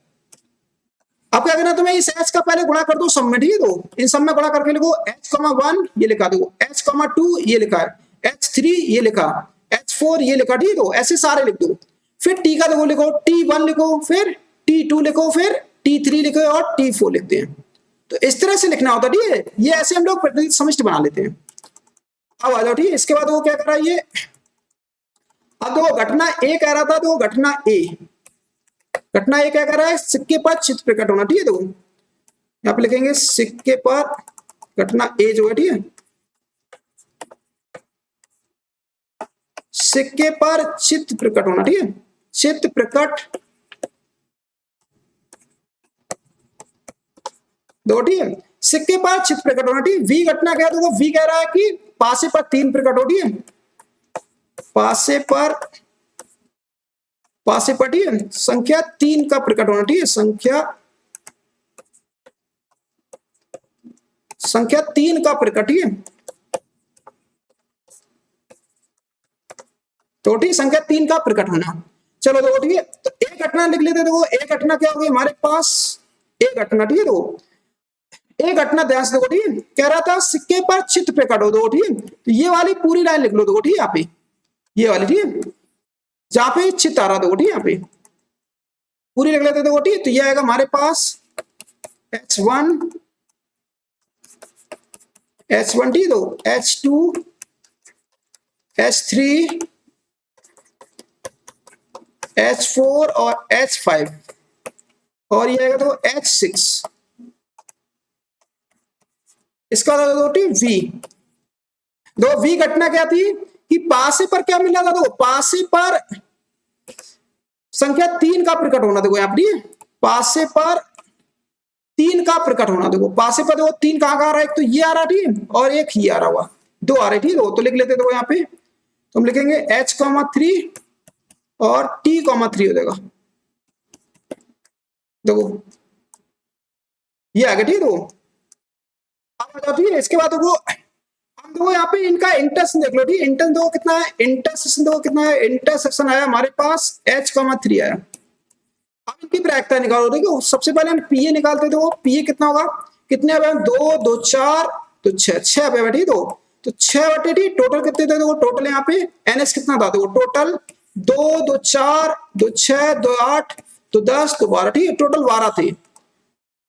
अब क्या करना तुम्हें, इस एच का पहले गुणा कर दो सब में ठीक है, तो इन सब में गुणा करके लिखो h,1 ये लिखा दो, h,2 ये लिखा है, h3 ये लिखा, h4 ये लिखा ठीक है, तो ऐसे सारे लिख दो, फिर टी का देखो लिखो t1 लिखो, फिर t2 लिखो, फिर t3 लिखो, और t4 लिखते हैं, तो इस तरह से लिखना होता है ठीक है, ये ऐसे हम लोग प्रतिनिधि समिष्ट बना लेते हैं। अब आ जाओ ठीक है, इसके बाद वो क्या कर रहा है ये, अब देखो घटना ए कह रहा था, तो घटना ए क्या कर रहा है, सिक्के पर चित्त प्रकट होना ठीक है, देखो यहाँ पे लिखेंगे सिक्के पर घटना ए जो है, ठीक है, सिक्के पर चित्र प्रकट होना, ठीक है, चित्र प्रकट, दो, ठीक है, सिक्के पर चित्र प्रकट होना, ठीक है। वी घटना क्या है, तो वो वी कह रहा है कि पासे पर तीन प्रकट हो, ठीक है, पासे पर, पासे पर, ठीक है, संख्या तीन का प्रकट होना, ठीक है, संख्या तीन का प्रकट, ठीक है, तो ठीक, संख्या तीन का प्रकट होना। चलो देखो, ठीक है, तो एक घटना लिख लेते, देखो एक घटना क्या होगी हमारे पास, एक घटना, ठीक है, देखो एक घटना ध्यान से देखो, ठीक है, कह रहा था सिक्के पर चित्र प्रकट हो, दो, ठीक है, तो ये वाली पूरी लाइन लिख लो, देखो ठीक है, यहाँ पे ये वाली, ठीक है, जहां पे चित्र आ रहा, देखो ठीक है, यहाँ पे पूरी लिख लेते, देखो ठीक है, तो ये आएगा हमारे पास H1, H1, ठीक है, तो H2, H3, H4 और H5, और ये आएगा तो H6, इसका दो वी, दो वी घटना क्या थी कि पासे पर क्या मिला था, दो पासे पर संख्या तीन का प्रकट होना, देखो यहाँ पर पासे पर तीन का प्रकट होना, देखो पासे पर देखो तीन कहां का आ रहा है, एक तो ये आ रहा, ठीक है, और एक ही आ रहा हुआ, दो आ रहे, ठीक है, तो लिख लेते देखो यहाँ पे, तो हम लिखेंगे H,3 और T,3 हो जाएगा, देखो ये आ गया, ठीक है, देखो अब आ जाओ, ठीक है, इसके बाद देखो हम देखो यहाँ पे इनका इंटरसेक्शन देख लो, ठीक है, इंटर देखो कितना है, इंटरसेक्शन देखो कितना है, इंटरसेक्शन आया हमारे पास H,3 आया। अब इनकी प्रायिकता निकालो, देखो सबसे पहले हम पीए निकालते थे, वो पीए कितना होगा, कितने अब दो, दो चार, तो छह, छह अब बैठी, तो छह बटे, ठीक, टोटल कितने थे, देखो टोटल यहाँ पे एनएस कितना था, देखो टोटल दो, दो चार, दो छह, दो आठ, तो 10, तो 12, ठीक है, टोटल 12 थे,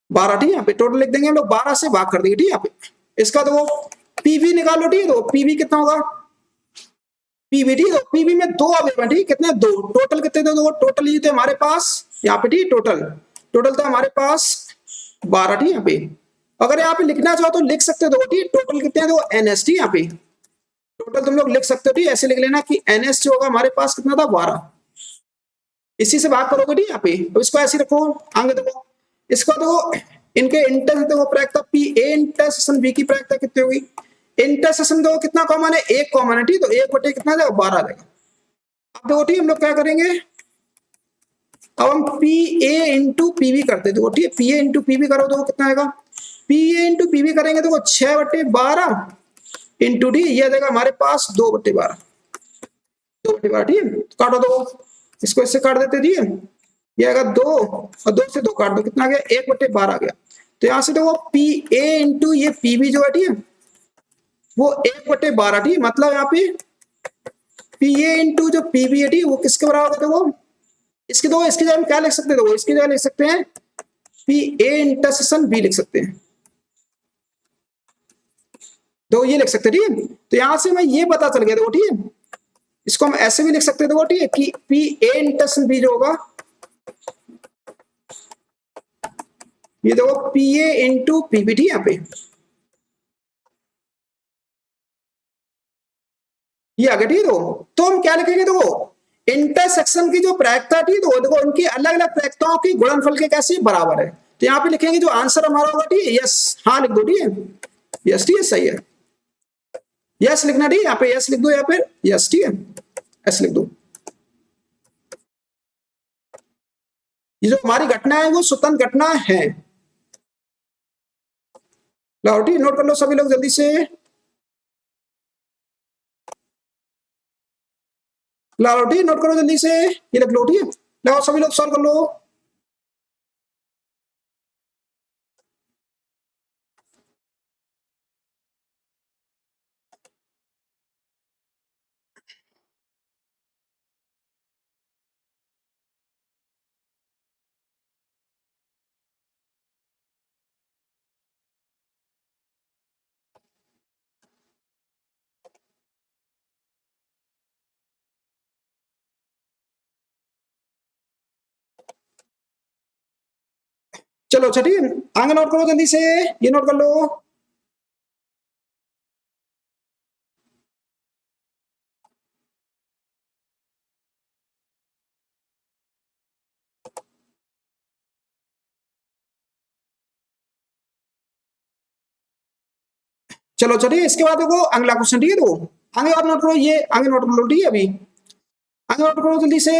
12, ठीक है, यहाँ पे टोटल लिख देंगे हम लोग, 12 से भाग कर देंगे, ठीक है, यहाँ पे इसका देखो पीवी निकालो, ठीक है, तो पीवी कितना होगा, पीवी, ठीक है, तो पीवी में दो अवयव, ठीक, कितने, दो, टोटल कितने थे, देखो टोटल ये थे हमारे पास यहाँ पे, ठीक, टोटल टोटल था हमारे पास 12, ठीक, यहाँ पे अगर यहाँ पे लिखना चाहो तो लिख सकते हो, ठीक, टोटल कितने हैं, देखो एनएस, ठीक, यहाँ पे टोटल तुम लोग लिख सकते हो, ठीक, ऐसे लिख लेना कि एनएस जो होगा हमारे पास कितना था, 12, इसी से भाग करोगे, ठीक, यहाँ पे तो इसको ऐसे रखो, आगे देखो इसको देखो, इनके इंटर देखो प्रायिकता पी ए इंटरसेक्शन बी की प्रायिकता कितनी होगी, इंटरसेक्शन देखो कितना कॉमन है, एक कॉमन है, ठीक, तो एक बटे कितना जाएगा, 12 आ जाएगा। अब देखो ठीक, हम लोग क्या करेंगे, अब हम पी ए इंटू पीवी करते, देखो ठीक है, पी ए इंटू पीवी करो तो कितना आएगा, पी ए इंटू पीवी करेंगे तो 6/12 इंटू डी, ये देगा हमारे पास 2/12, 2/12, ठीक है, तो काटो दो, इसको इससे काट देते, ठीक है, ये आएगा 2, और 2 से 2 काट दो, कितना आ गया, 1/12 आ गया, तो यहां से देखो पी ए इंटू ये पीवी जो है, ठीक है, वो 1/12, ठीक है, मतलब यहाँ पे पी ए इंटू जो पीवी है, ठीक, वो किसके बराबर है, देखो इसके दो, इसकी जगह हम क्या लिख सकते हैं, देखो इसकी जगह लिख सकते हैं पी ए इंटरसेक्शन बी लिख सकते हैं, तो ये लिख सकते हैं, ठीक है, तो यहां से मैं ये पता चल गया, देखो ठीक है, इसको हम ऐसे भी लिख सकते हैं, देखो ठीक है, कि पी ए इंटरसेक्शन बी जो होगा, ये देखो पी ए इंटू पीबी, ठीक है, यहाँ पे ये आ गया, ठीक है, तो हम क्या लिखेंगे, देखो इंटरसेक्शन की जो प्रायिकता थी, तो देखो उनकी अलग अलग प्रायिकताओं की गुणनफल के कैसे बराबर है, तो यहाँ पे लिखेंगे जो आंसर हमारा होगा, ठीक है, यस, हाँ लिख दो, ठीक है, यस, ठीक है, सही है, यस लिखना, ठीक है, यहाँ पे यस लिख दो, या फिर यस, ठीक है, एस लिख दो, ये जो हमारी घटना है वो स्वतंत्र घटना है, लाओ ठीक, नोट कर लो सभी लोग जल्दी से, लाओ ठीक, नोट करो जल्दी से, ये लिख लो, ठीक है, लाओ सभी लोग सॉल्व कर लो, चलो अच्छा ठीक है, आगे नोट करो जल्दी से, ये नोट कर लो। चलो अच्छा ठीक है, इसके बाद देखो अगला क्वेश्चन, ठीक है, तो आगे और नोट करो, ये आगे नोट कर लो, ठीक है, अभी आगे नोट करो जल्दी से।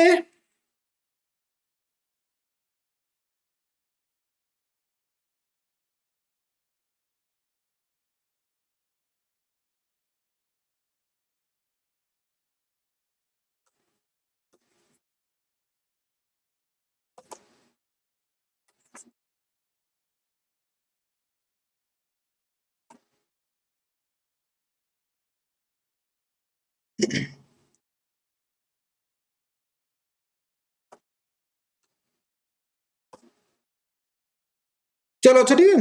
चलो अच्छा ठीक है,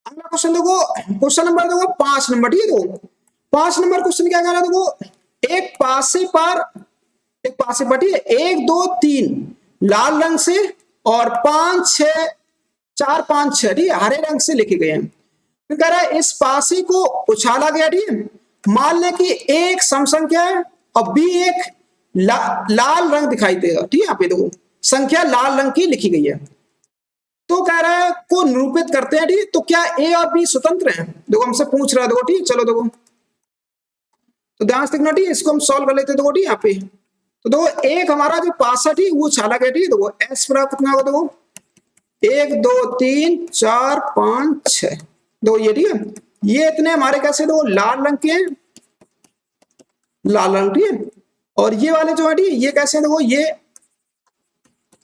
अगला क्वेश्चन देखो, क्वेश्चन नंबर देखो 5 नंबर, ठीक है, तो 5 नंबर क्वेश्चन क्या कह रहा है देखो, एक पासे पर, ठीक है, 1 2 3 लाल रंग से और 5 6 4 5 6, ठीक है, हरे रंग से लिखे गए हैं। फिर कह रहा है इस पासे को उछाला गया, ठीक है, मान लें कि एक सम संख्या है और बी एक लाल रंग दिखाई देगा, ठीक है, यहाँ पे देखो संख्या लाल रंग की लिखी गई है। तो कह रहा है को निरूपित करते हैं, ठीक, तो क्या ए और बी स्वतंत्र हैं, देखो हमसे पूछ रहा है, देखो ठीक, चलो देखो, तो ध्यान से देखना, ठीक, इसको हम सॉल्व कर लेते हैं, देखो ठीक, यहाँ पे तो देखो एक हमारा जो पास है, ठीक, वो छाला गया, ठीक, देखो एस बराबर कितना होगा, देखो 1 2 3 4 5 6, दो ये, ठीक है, ये इतने हमारे कैसे देखो लाल रंग के हैं, लाल रंग, ठीक है, और ये वाले जो है, ठीक, ये कैसे देखो ये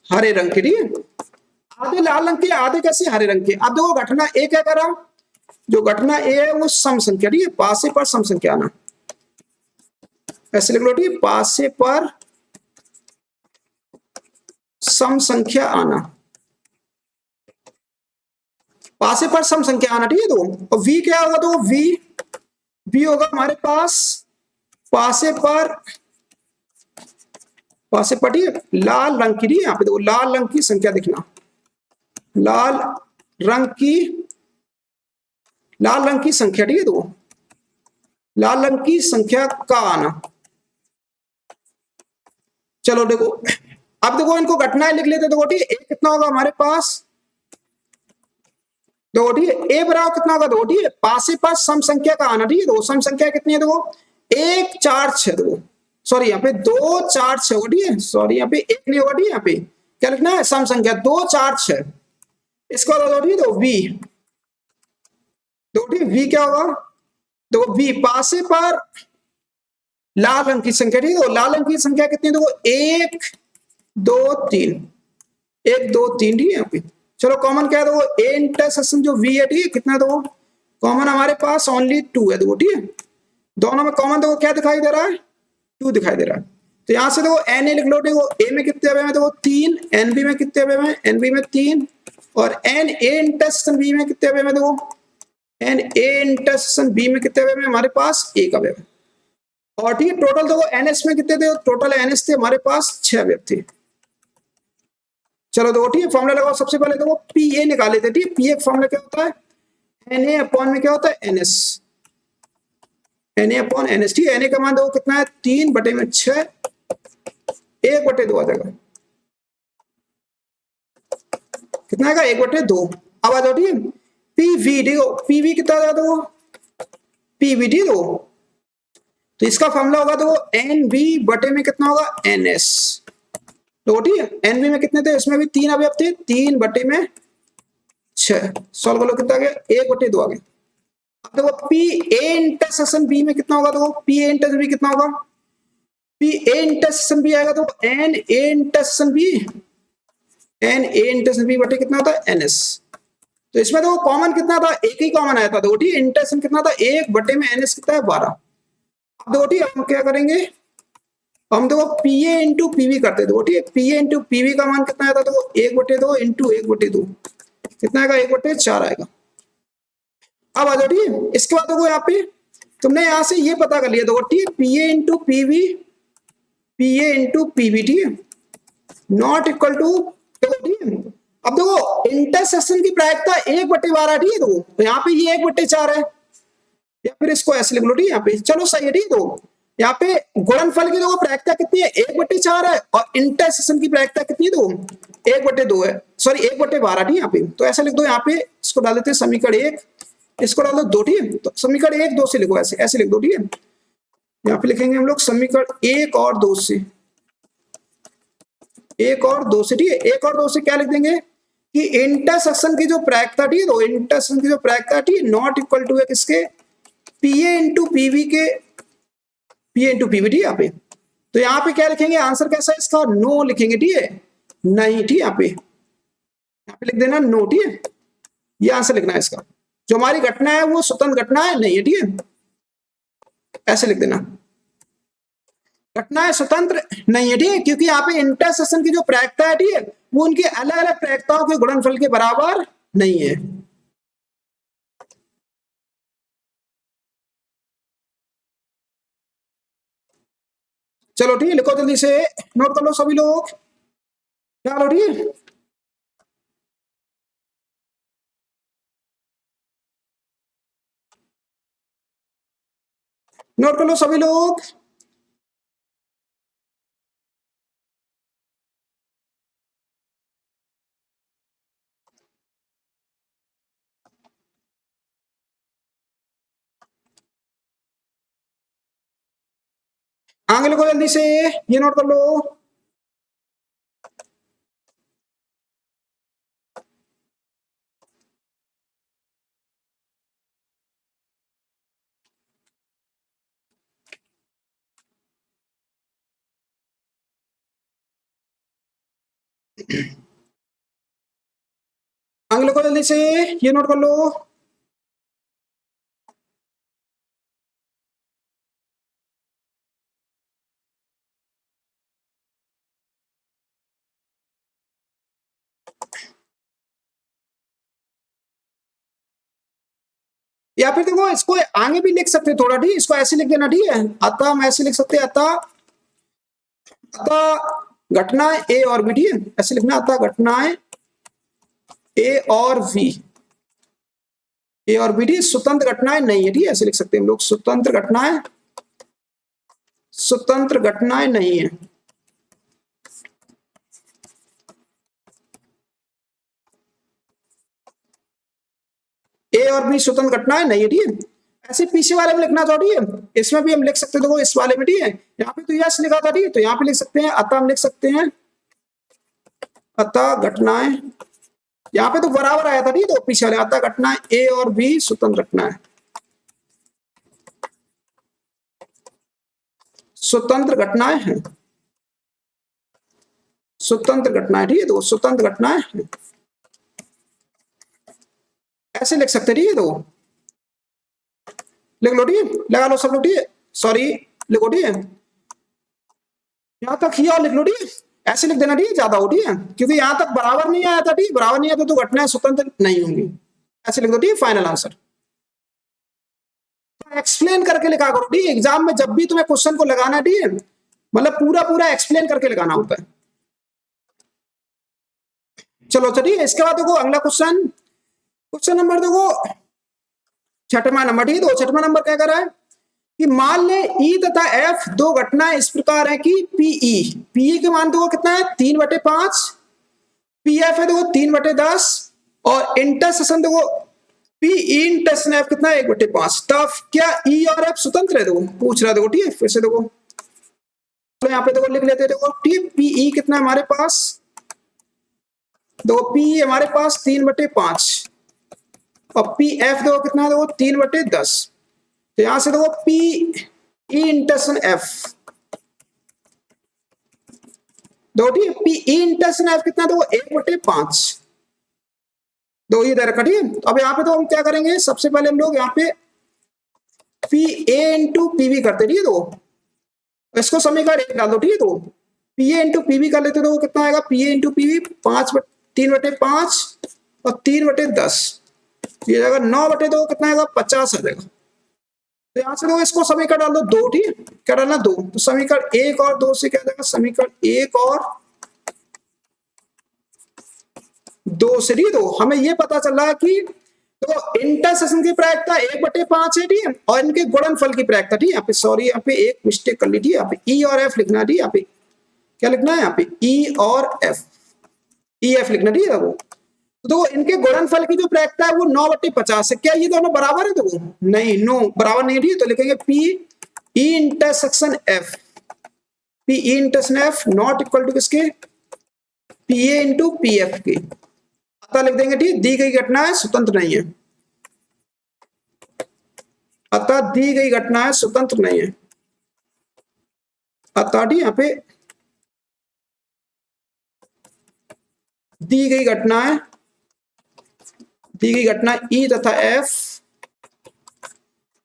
हरे रंग के, ठीक है, आधे लाल रंग के आधे कैसे हरे रंग के। अब देखो घटना ए क्या कर रहा, जो घटना ए है वो सम संख्या, ठीक है, पासे पर सम संख्या आना, ऐसे लिख लो, ठीक है, पासे पर सम संख्या आना, पासे पर सम संख्या आना, ठीक है, तो और v क्या होगा, तो v होगा हमारे पास पासे पर ठीक है, लाल रंग की, ठीक है, यहाँ पे देखो लाल रंग की संख्या दिखना, लाल रंग की संख्या, ठीक है, तो लाल रंग की संख्या का आना। चलो देखो, अब देखो इनको घटनाएं लिख लेते, देखो ठीक, एक कितना होगा हमारे पास, देखो ठीक है, ए बराबर कितना होगा, देखो ठीक है, पासे पास सम संख्या का आना, ठीक है, देखो सम संख्या कितनी है, देखो 1 4 6, देखो सॉरी यहाँ पे 2 4 6 होगा, ठीक है, सॉरी यहाँ पे एक नहीं होगा, ठीक है, यहाँ पे क्या लिखना है, सम संख्या 2 4 6, इसको देखो ठीक है, तो वी, देखो ठीक, वी क्या होगा, देखो वी पासे पर लाल रंग की संख्या, ठीक है, तो लाल रंग की संख्या कितनी है, देखो 1 2 3, 1 2 3, ठीक है, यहाँ पे चलो कॉमन क्या है, देखो ए इंटरसेक्शन जो वी है, ठीक है, कितना है, देखो कॉमन हमारे पास ओनली 2 है, देखो ठीक है, दोनों में कॉमन देखो क्या दिखाई दे रहा है, 2 दिखाई दे रहा है। तो यहां से देखो एन ए लिख लो, देखो ए में कितने अवयव है, देखो 3, एन बी में कितने अवयव है, एन बी में 3, और एन ए इंटरसेक्शन बी में कितने अवयव है, देखो एन ए इंटरसेक्शन बी में कितने अवयव है, हमारे पास 1 अवयव है। और ठीक है, टोटल देखो एनएस में कितने थे, टोटल एनएस थे हमारे पास 6 अवयव थे। चलो देखो ठीक है, फॉर्मूला लगाओ, सबसे पहले देखो पी ए निकाले थे, ठीक है, पी ए फॉर्मूला क्या होता है, एन ए अपॉन में क्या होता है, n S, n A upon n S, ठीक है, एन ए का मान देखो कितना है, 3/6, 1/2 आ जाएगा, कितना आएगा, 1/2। अब आ जाओ ठीक है, पीवी देखो, पीवी कितना आ जाएगा, पीवी देखो, तो इसका फॉर्मूला होगा, तो एन बी बटे में कितना होगा, एन एस, तो ठीक है, एन बी में कितने थे, इसमें भी 3 अवयव थे, 3/6, सॉल्व करो कितना आ गया, 1/2 आ गया। अब देखो पी ए इंटरसेक्शन बी में कितना होगा, तो पी ए इंटरसेक्शन बी कितना होगा, पी ए इंटरसेक्शन बी आएगा, तो n A intersection B, n A intersection B बटे कितना होता है, एन एस। तो इसमें देखो कॉमन कितना था, एक ही कॉमन आया था, देखो ठीक है, इंटरसेक्शन कितना था, 1/एन एस कितना है, 12। देखो ठीक है, हम क्या करेंगे, हम देखो पी ए इंटू पीवी करते, देखो ठीक है, पी ए इंटू पीवी का मान कितना आया था, देखो 1/2 इंटू 1/2 कितना आएगा, 1/4 आएगा। अब आ जाओ ठीक है, इसके बाद देखो यहाँ पे तुमने यहाँ से ये पता कर लिया, देखो ठीक है, P A into PV, P A into PV, ठीक है, नॉट इक्वल टू, देखो ठीक है, अब देखो इंटरसेक्शन की प्रायिकता 1/12, ठीक है। देखो तो यहाँ पे ये 1/4 है, या फिर इसको ऐसे लिख लो, ठीक है। यहाँ पे चलो सही है, ठीक है। तो यहाँ पे गुणनफल की देखो प्रायिकता कितनी है, 1/4 है, और इंटरसेक्शन की प्रायिकता कितनी है, तो 1/2 है, सॉरी 1/12, ठीक है। यहाँ पे तो ऐसा लिख दो, यहाँ पे इसको डाल देते हैं समीकरण 1, इसको डाल दो 2, ठीक है। तो समीकरण 1 2 से लिखो, ऐसे ऐसे लिख दो, ठीक है। यहाँ पे लिखेंगे हम लोग समीकरण 1 और 2 से, 1 और 2 से, ठीक है। 1 और 2 से क्या लिख देंगे कि इंटरसेक्शन की जो प्रायिकता, ठीक है। तो इंटरसेक्शन की जो प्रायिकता, ठीक है, नॉट इक्वल टू है किसके, पीए इंटू पीवी के, पीए इंटू पीवी, ठीक है। यहाँ पे तो यहाँ पे क्या लिखेंगे, आंसर कैसा है इसका, नो लिखेंगे, ठीक है, नहीं, ठीक है। यहाँ पे लिख देना नो, ठीक है। ये आंसर लिखना है इसका, जो हमारी घटना है वो स्वतंत्र घटना है नहीं है, ठीक है, ऐसे लिख देना, घटनाएं स्वतंत्र नहीं है, ठीक है, क्योंकि यहाँ पे इंटरसेक्शन की जो प्रायिकता है, ठीक है, वो उनकी अलग अलग प्रायिकताओं के गुणनफल के बराबर नहीं है। चलो ठीक है, लिखो जल्दी से, नोट कर लो सभी लोग, चलो ठीक है। नोट कर लो सभी लोग। आगे लिखो जल्दी से, ये नोट कर लो। आगे लिखो जल्दी से, ये नोट कर लो। या फिर देखो इसको आगे भी लिख सकते हैं थोड़ा, ठीक, इसको ऐसे लिख देना, ठीक है। अतः हम ऐसे लिख सकते हैं, अतः अतः घटनाएं ए और बी, ठीक है, ऐसे लिखना, अतः घटनाएं ए और बी, ए और बी, ठीक, स्वतंत्र घटनाएं नहीं है, ठीक है, ऐसे लिख सकते हैं हम लोग, स्वतंत्र घटनाएं नहीं है। ए और बी स्वतंत्र घटनाएं नहीं है, ठीक है। ऐसे पीछे वाले में लिखना चाहो, ठीक है, इसमें भी हम लिख सकते हैं, देखो इस वाले में, ठीक है, यहाँ पे तो यस लिखा था, ठीक है, तो यहाँ पे लिख सकते हैं, अतः हम लिख सकते हैं, अतः घटनाएं, यहाँ पे तो बराबर आया था, ठीक है, तो पीछे वाले, अतः घटनाएं ए और बी स्वतंत्र घटनाएं, स्वतंत्र घटनाएं हैं, स्वतंत्र घटनाएं, ठीक है, तो स्वतंत्र घटनाएं हैं, ऐसे लिख सकते, ठीक है। तो लिख लो, ठीक है, लगा लो सब लोग, ठीक है, सॉरी लिखो, ठीक है, यहां तक ही और लिख लो, ठीक है, ऐसे लिख देना, ठीक है, ज्यादा हो, ठीक है, क्योंकि यहां तक बराबर नहीं आया था, ठीक, बराबर नहीं आया तो घटनाएं स्वतंत्र नहीं होंगी, ऐसे लिख दो, ठीक है, फाइनल आंसर। एक्सप्लेन करके लिखा करो, ठीक है, एग्जाम में जब भी तुम्हें क्वेश्चन को लगाना, ठीक है, मतलब पूरा पूरा एक्सप्लेन करके लगाना होता है। चलो चलिए, इसके बाद देखो अगला क्वेश्चन, क्वेश्चन नंबर देखो छठवां नंबर, ठीक है, तो छठवां नंबर क्या कर रहा है कि मान ले ई तथा एफ दो घटनाएं इस प्रकार है कि पीई, पीई के मान देखो कितना है, 3/5, पीएफ है देखो 3/10, और इंटरसेक्शन देखो पी इंटरसेक्शन एफ कितना है, 1/5। तब क्या ई और एफ स्वतंत्र है, देखो पूछ रहा है, देखो ठीक है, फिर से देखो, तो यहाँ पे देखो लिख लेते हैं, देखो ठीक, पीई कितना है हमारे पास, देखो पी हमारे पास 3/5, और पी एफ देखो कितना है, देखो 3/10, तो यहां से देखो पी ई इंटरसेक्शन एफ, देखो ठीक, पी ई इंटरसेक्शन एफ कितना, देखो 1/5, दो ये इधर रखा, ठीक है। अब यहाँ पे तो हम क्या करेंगे, सबसे पहले हम लोग यहाँ पे पी ए इंटू पीवी करते, ठीक है, तो इसको समीकरण 1 डाल दो, ठीक है, तो पी ए इंटू पीवी कर लेते, तो कितना आएगा, पी ए इंटू पीवी 3/5 और 3/10, ये जाएगा 9/2, कितना आएगा 50 आ जाएगा। तो यहाँ से देखो इसको समीकरण डाल दो 2, ठीक है, क्या डालना 2, तो समीकरण 1 और 2 से क्या जाएगा, समीकरण 1 और 2 से ठीक है। तो हमें ये पता चल रहा है कि तो इंटरसेक्शन की प्रायिकता 1/5 है ठीक है, और इनके गुणनफल की प्रायिकता ठीक है। यहाँ पे सॉरी, यहाँ पे एक मिस्टेक कर ली थी, यहाँ पे ई और एफ लिखना ठीक है। यहाँ पे क्या लिखना है, यहाँ पे ई और एफ, ई एफ लिखना ठीक है। वो तो इनके गुणनफल की जो प्रायिकता है वो 9/50 है। क्या ये दोनों बराबर है? देखो नहीं, नो बराबर नहीं है, तो लिखेंगे P E intersection F, P E intersection F not equal to किसके, P A into P F के। अतः लिख देंगे ठीक, दी गई घटनाएं स्वतंत्र नहीं है, अतः दी गई घटनाएं स्वतंत्र नहीं है। अतः ठीक यहाँ पे दी गई घटनाएं, दी गई घटना ई तथा एफ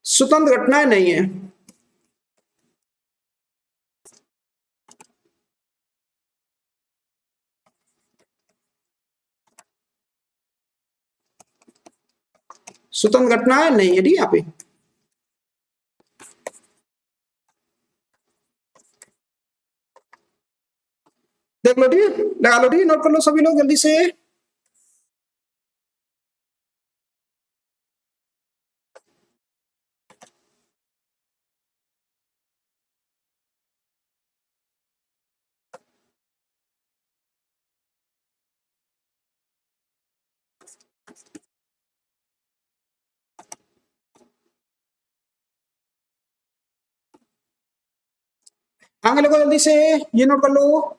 स्वतंत्र घटनाएं नहीं है। स्वतंत्र घटनाएं नहीं है ठीक यहाँ पे। देख लो ठीक, लगा लो ठीक, नोट कर लो सभी लोग जल्दी से। आगे लिखो जल्दी से, ये नोट कर लो।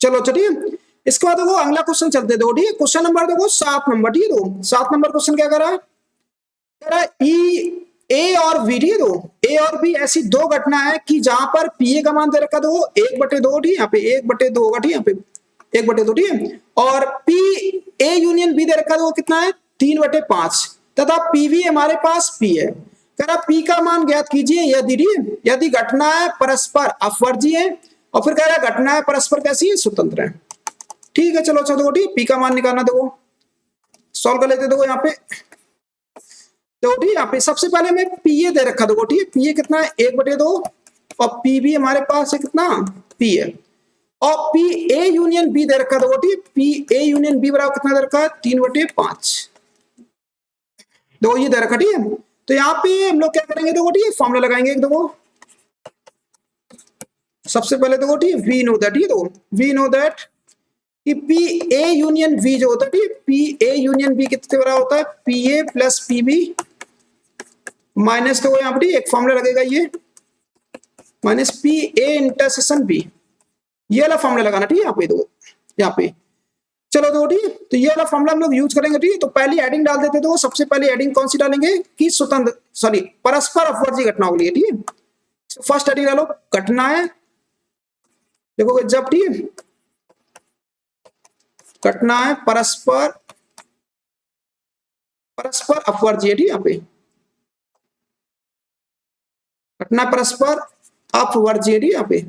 चलो चलिए, इसके बाद देखो अगला क्वेश्चन चलते दो ठीक है। क्वेश्चन नंबर देखो 7 नंबर ठीक है। दो 7 नंबर क्वेश्चन क्या करा है, कह रहा है ई ए और बी ठीक है। दो ए और बी ऐसी दो घटना है कि जहां पर पी ए का मान दे रखा, दो 1/2 ठीक है। यहाँ पे 1/2 होगा ठीक है, यहाँ पे 1/2 ठीक है। और पी ए यूनियन बी दे रखा, दो कितना है 3/5, तथा पी वी हमारे पास पी है। कह रहा पी का मान ज्ञात कीजिए यदि घटनाएं परस्पर अपवर्जीय है, और फिर कह रहा है घटनाएं परस्पर कैसी है, स्वतंत्र है। ठीक है, चलो चलो ठीक, पी का मान निकालना, देखो सॉल्व कर लेते। देखो यहाँ पे तो ठीक, यहाँ पे सबसे पहले मैं पी ए दे रखा, देखो ठीक है, पी ए कितना है 1/2, और पी बी हमारे पास है कितना, पी है। और पी ए यूनियन बी दे रखा, देखो ठीक, पी ए यूनियन बी बराबर कितना दे रखा है 3/5, देखो ये दे रखा ठीक है। तो यहाँ पे हम लोग क्या करेंगे, देखो ठीक, फॉर्मूला लगाएंगे। देखो सबसे पहले देखो ठीक, वी नो दैट, ये देखो वी नो दैट कि पी ए यूनियन वी जो होता है ठीक, पी ए यूनियन बी कितने बराबर होता है, P A plus P B minus, तो यहाँ पर एक फॉर्मूला लगेगा ये minus P A intersection B, ये वाला फॉर्मूला लगाना ठीक है। यहाँ पे देखो, यहाँ पे चलो देखो ठीक, तो ये वाला फॉर्मूला हम लोग यूज करेंगे ठीक है। तो पहली हेडिंग डाल देते, तो सबसे पहले हेडिंग कौन सी डालेंगे कि स्वतंत्र सॉरी परस्पर अपवर्ती घटनाओं के लिए ठीक है। फर्स्ट हेडिंग डालो घटनाएं, देखो जब ठीक घटनाएं परस्पर परस्पर अपवर्जीय ठीक है। यहाँ पे घटना परस्पर अपवर्जीय ठीक है। यहाँ पे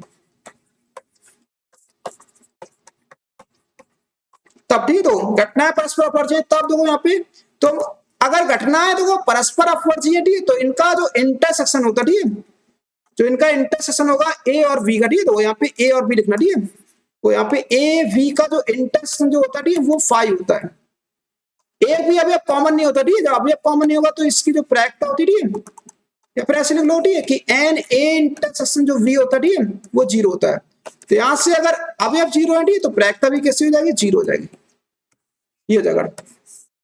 तब ठीक, तो घटनाएं परस्पर अपवर्जीय, तब देखो यहाँ पे, तो अगर घटनाएं देखो परस्पर अपवर्जीय ठीक है, तो इनका जो इंटरसेक्शन होता है ठीक है, जो इनका इंटरसेक्शन होगा ए और बी का ठीक है। तो यहाँ पे ए और बी लिखना ठीक है। तो यहाँ पे ए वी का जो इंटरसेक्शन जो होता है ठीक है, वो 5 होता है। ए बी अभी अब कॉमन नहीं होता ठीक है, जब अभी अब कॉमन नहीं होगा तो इसकी जो प्रायिकता होती है ठीक है, या फिर ऐसे लिख लो ठीक है कि एन ए इंटरसेक्शन जो वी होता है ठीक है, वो 0 होता है। तो यहां से अगर अभी अब 0 है ठीक है, तो प्रायिकता भी कैसी हो जाएगी, 0 हो जाएगी, ये हो जाएगा।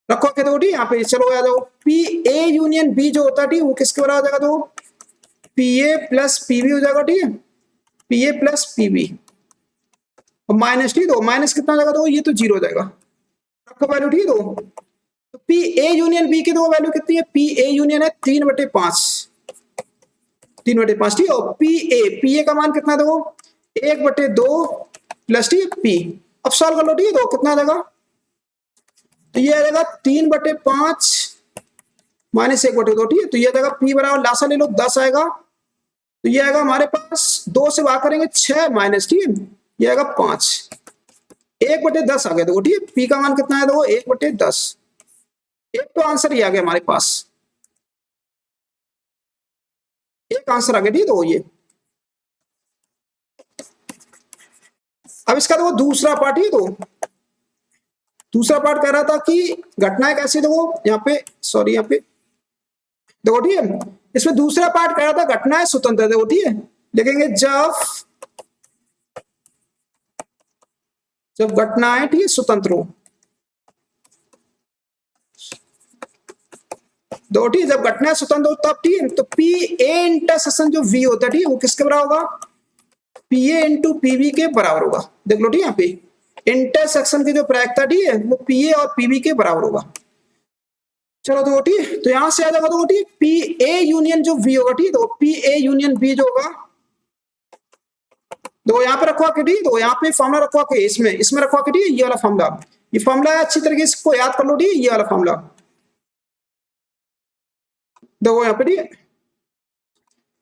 रखो के दो ठीक, यहाँ पे चलो आ जाओ, पी ए यूनियन बी जो होता है ठीक, वो किसके बराबर हो जाएगा, तो P A plus P B हो जाएगा ठीक है, P A plus P B और माइनस ठीक, तो माइनस कितना हो जाएगा, तो ये तो 0 हो जाएगा। रखो वैल्यू ठीक है। तो पी ए यूनियन बी की दो वैल्यू कितनी है, पी ए यूनियन है 3/5, 3/5 ठीक है। पी ए का मान कितना, देखो 1/2 प्लस ठीक पी। अब सॉल्व कर लो ठीक है, तो कितना आ जाएगा, तो ये आ जाएगा 3/5 माइनस 1/2 ठीक है। तो ये आ जाएगा पी बराबर लासा ले लो 10 आएगा, तो ये आएगा हमारे पास 2 से भाग करेंगे 6 माइनस ठीक है, ये आएगा 5, 1/10 आ गया। देखो ठीक है, पी का मान कितना है, देखो 1/10। एक तो आंसर ही आ गया हमारे पास, एक आंसर आ गया। ठीक है, तो ये अब इसका देखो दूसरा पार्ट ही, तो दूसरा पार्ट कह रहा था कि घटनाएं कैसी, देखो यहाँ पे, सॉरी यहाँ पे देखो ठीक है, इसमें दूसरा पार्ट कह रहा था घटनाएं स्वतंत्र। देखो ठीक है, लिखेंगे जब घटनाएं ठीक है स्वतंत्र हो। दो ठीक, जब घटनाएं स्वतंत्र हो तब ठीक है, तो पी ए इंटरसेक्शन जो वी होता है ठीक है, वो किसके बराबर होगा, पी ए इंटू पीवी के बराबर होगा। देख लो ठीक है, यहाँ पे इंटरसेक्शन की जो प्रायिकता ठीक है वो पी ए और पीवी के बराबर होगा। चलो तो ठीक, तो यहां से आ जाएगा तो ठीक, पी ए यूनियन जो वी होगा ठीक, तो पी ए यूनियन बी जो होगा, तो यहाँ पे रखवा के ठीक, तो यहाँ पे फॉर्मुला रखवा के इसमें रखवा के ठीक, ये वाला फॉर्मुला, ये फॉर्मुला अच्छी तरीके से इसको याद कर लो ठीक, ये वाला फॉर्मुला देखो यहाँ पे ठीक।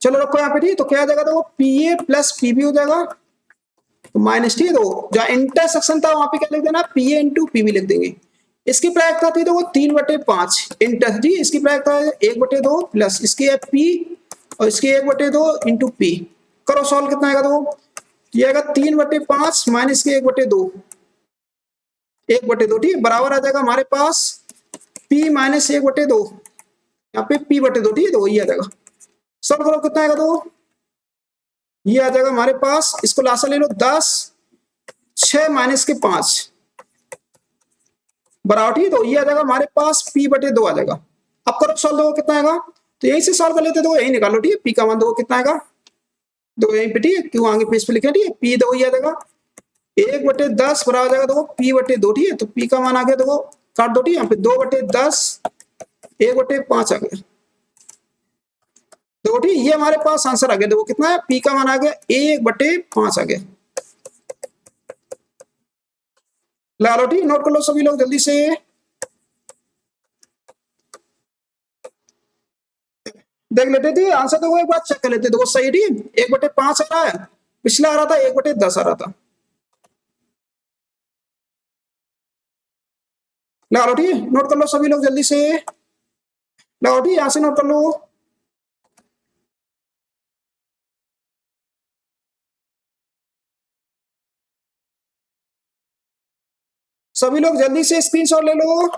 चलो रखो यहाँ पे ठीक, तो क्या आ जाएगा, देखो पी ए प्लस पीबी हो जाएगा, तो माइनस ठीक है, तो जहाँ इंटरसेक्शन था वहां पे क्या लिख देना, पी ए इंटू पीबी लिख देंगे। इसकी प्रायिकता थी तो वो 3/5 इंटर जी, इसकी प्रायिकता है 1/2 प्लस इसकी है पी और इसकी 1/2 इंटू पी। करो सॉल्व, कितना आएगा, तो ये आएगा 3/5 माइनस के 1/2, 1/2 ठीक बराबर आ जाएगा हमारे पास पी माइनस 1/2, यहाँ पे p/2 ठीक है, तो ये आ जाएगा। सॉल्व करो, कितना आएगा, तो ये आ जाएगा हमारे पास, इसको लासा ले लो 10, 6 माइनस के 5 बराबर ठीक है, तो ये आ जाएगा हमारे पास p/2 आ जाएगा। अब करो सॉल्व, दो कितना आएगा, तो यहीं से सॉल्व कर लेते, तो यही निकालो ठीक है, पी का मान दो कितना आएगा, दो यहीं पे ठीक है, क्यों आगे पेज पे लिखे ठीक है, पी दो ये आ जाएगा 1/10 बराबर आ जाएगा देखो p/2 ठीक है, तो पी का मान आ गया देखो, काट दो ठीक है, यहाँ पे 2/10 1/5 आ गया। देखो ठीक, ये हमारे पास आंसर आ गया, देखो कितना है, पी का मान आ गया 1/5 आ गया। ला लो ठीक, नोट कर लो सभी लोग जल्दी से, देख लेते थे आंसर, तो एक बार चेक कर लेते, देखो सही ठीक, 1/5 आ रहा है, पिछला आ रहा था 1/10 आ रहा था। ला लो ठीक, नोट कर लो सभी लोग जल्दी से, ला लो ठीक, यहां से नोट कर लो, सभी लोग जल्दी से स्क्रीनशॉट ले लो।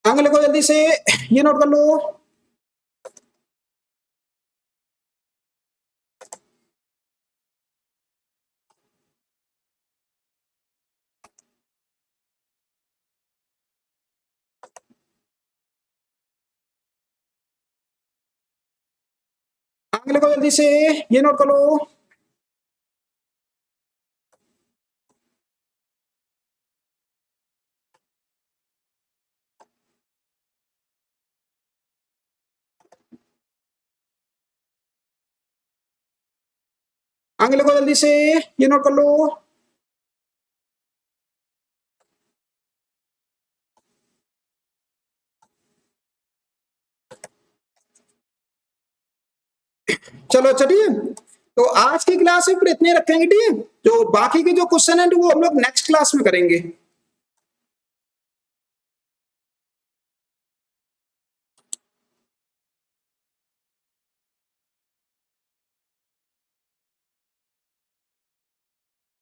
आगे लिखो जल्दी से, ये नोट कर लो, आगे लिखो जल्दी से, ये नोट कर लो, आगे लिखो जल्दी से, ये नोट कर लो, चलो चलिए, तो आज की क्लास में फिर इतने रखेंगे ठीक है, जो बाकी के जो क्वेश्चन है वो हम लोग नेक्स्ट क्लास में करेंगे।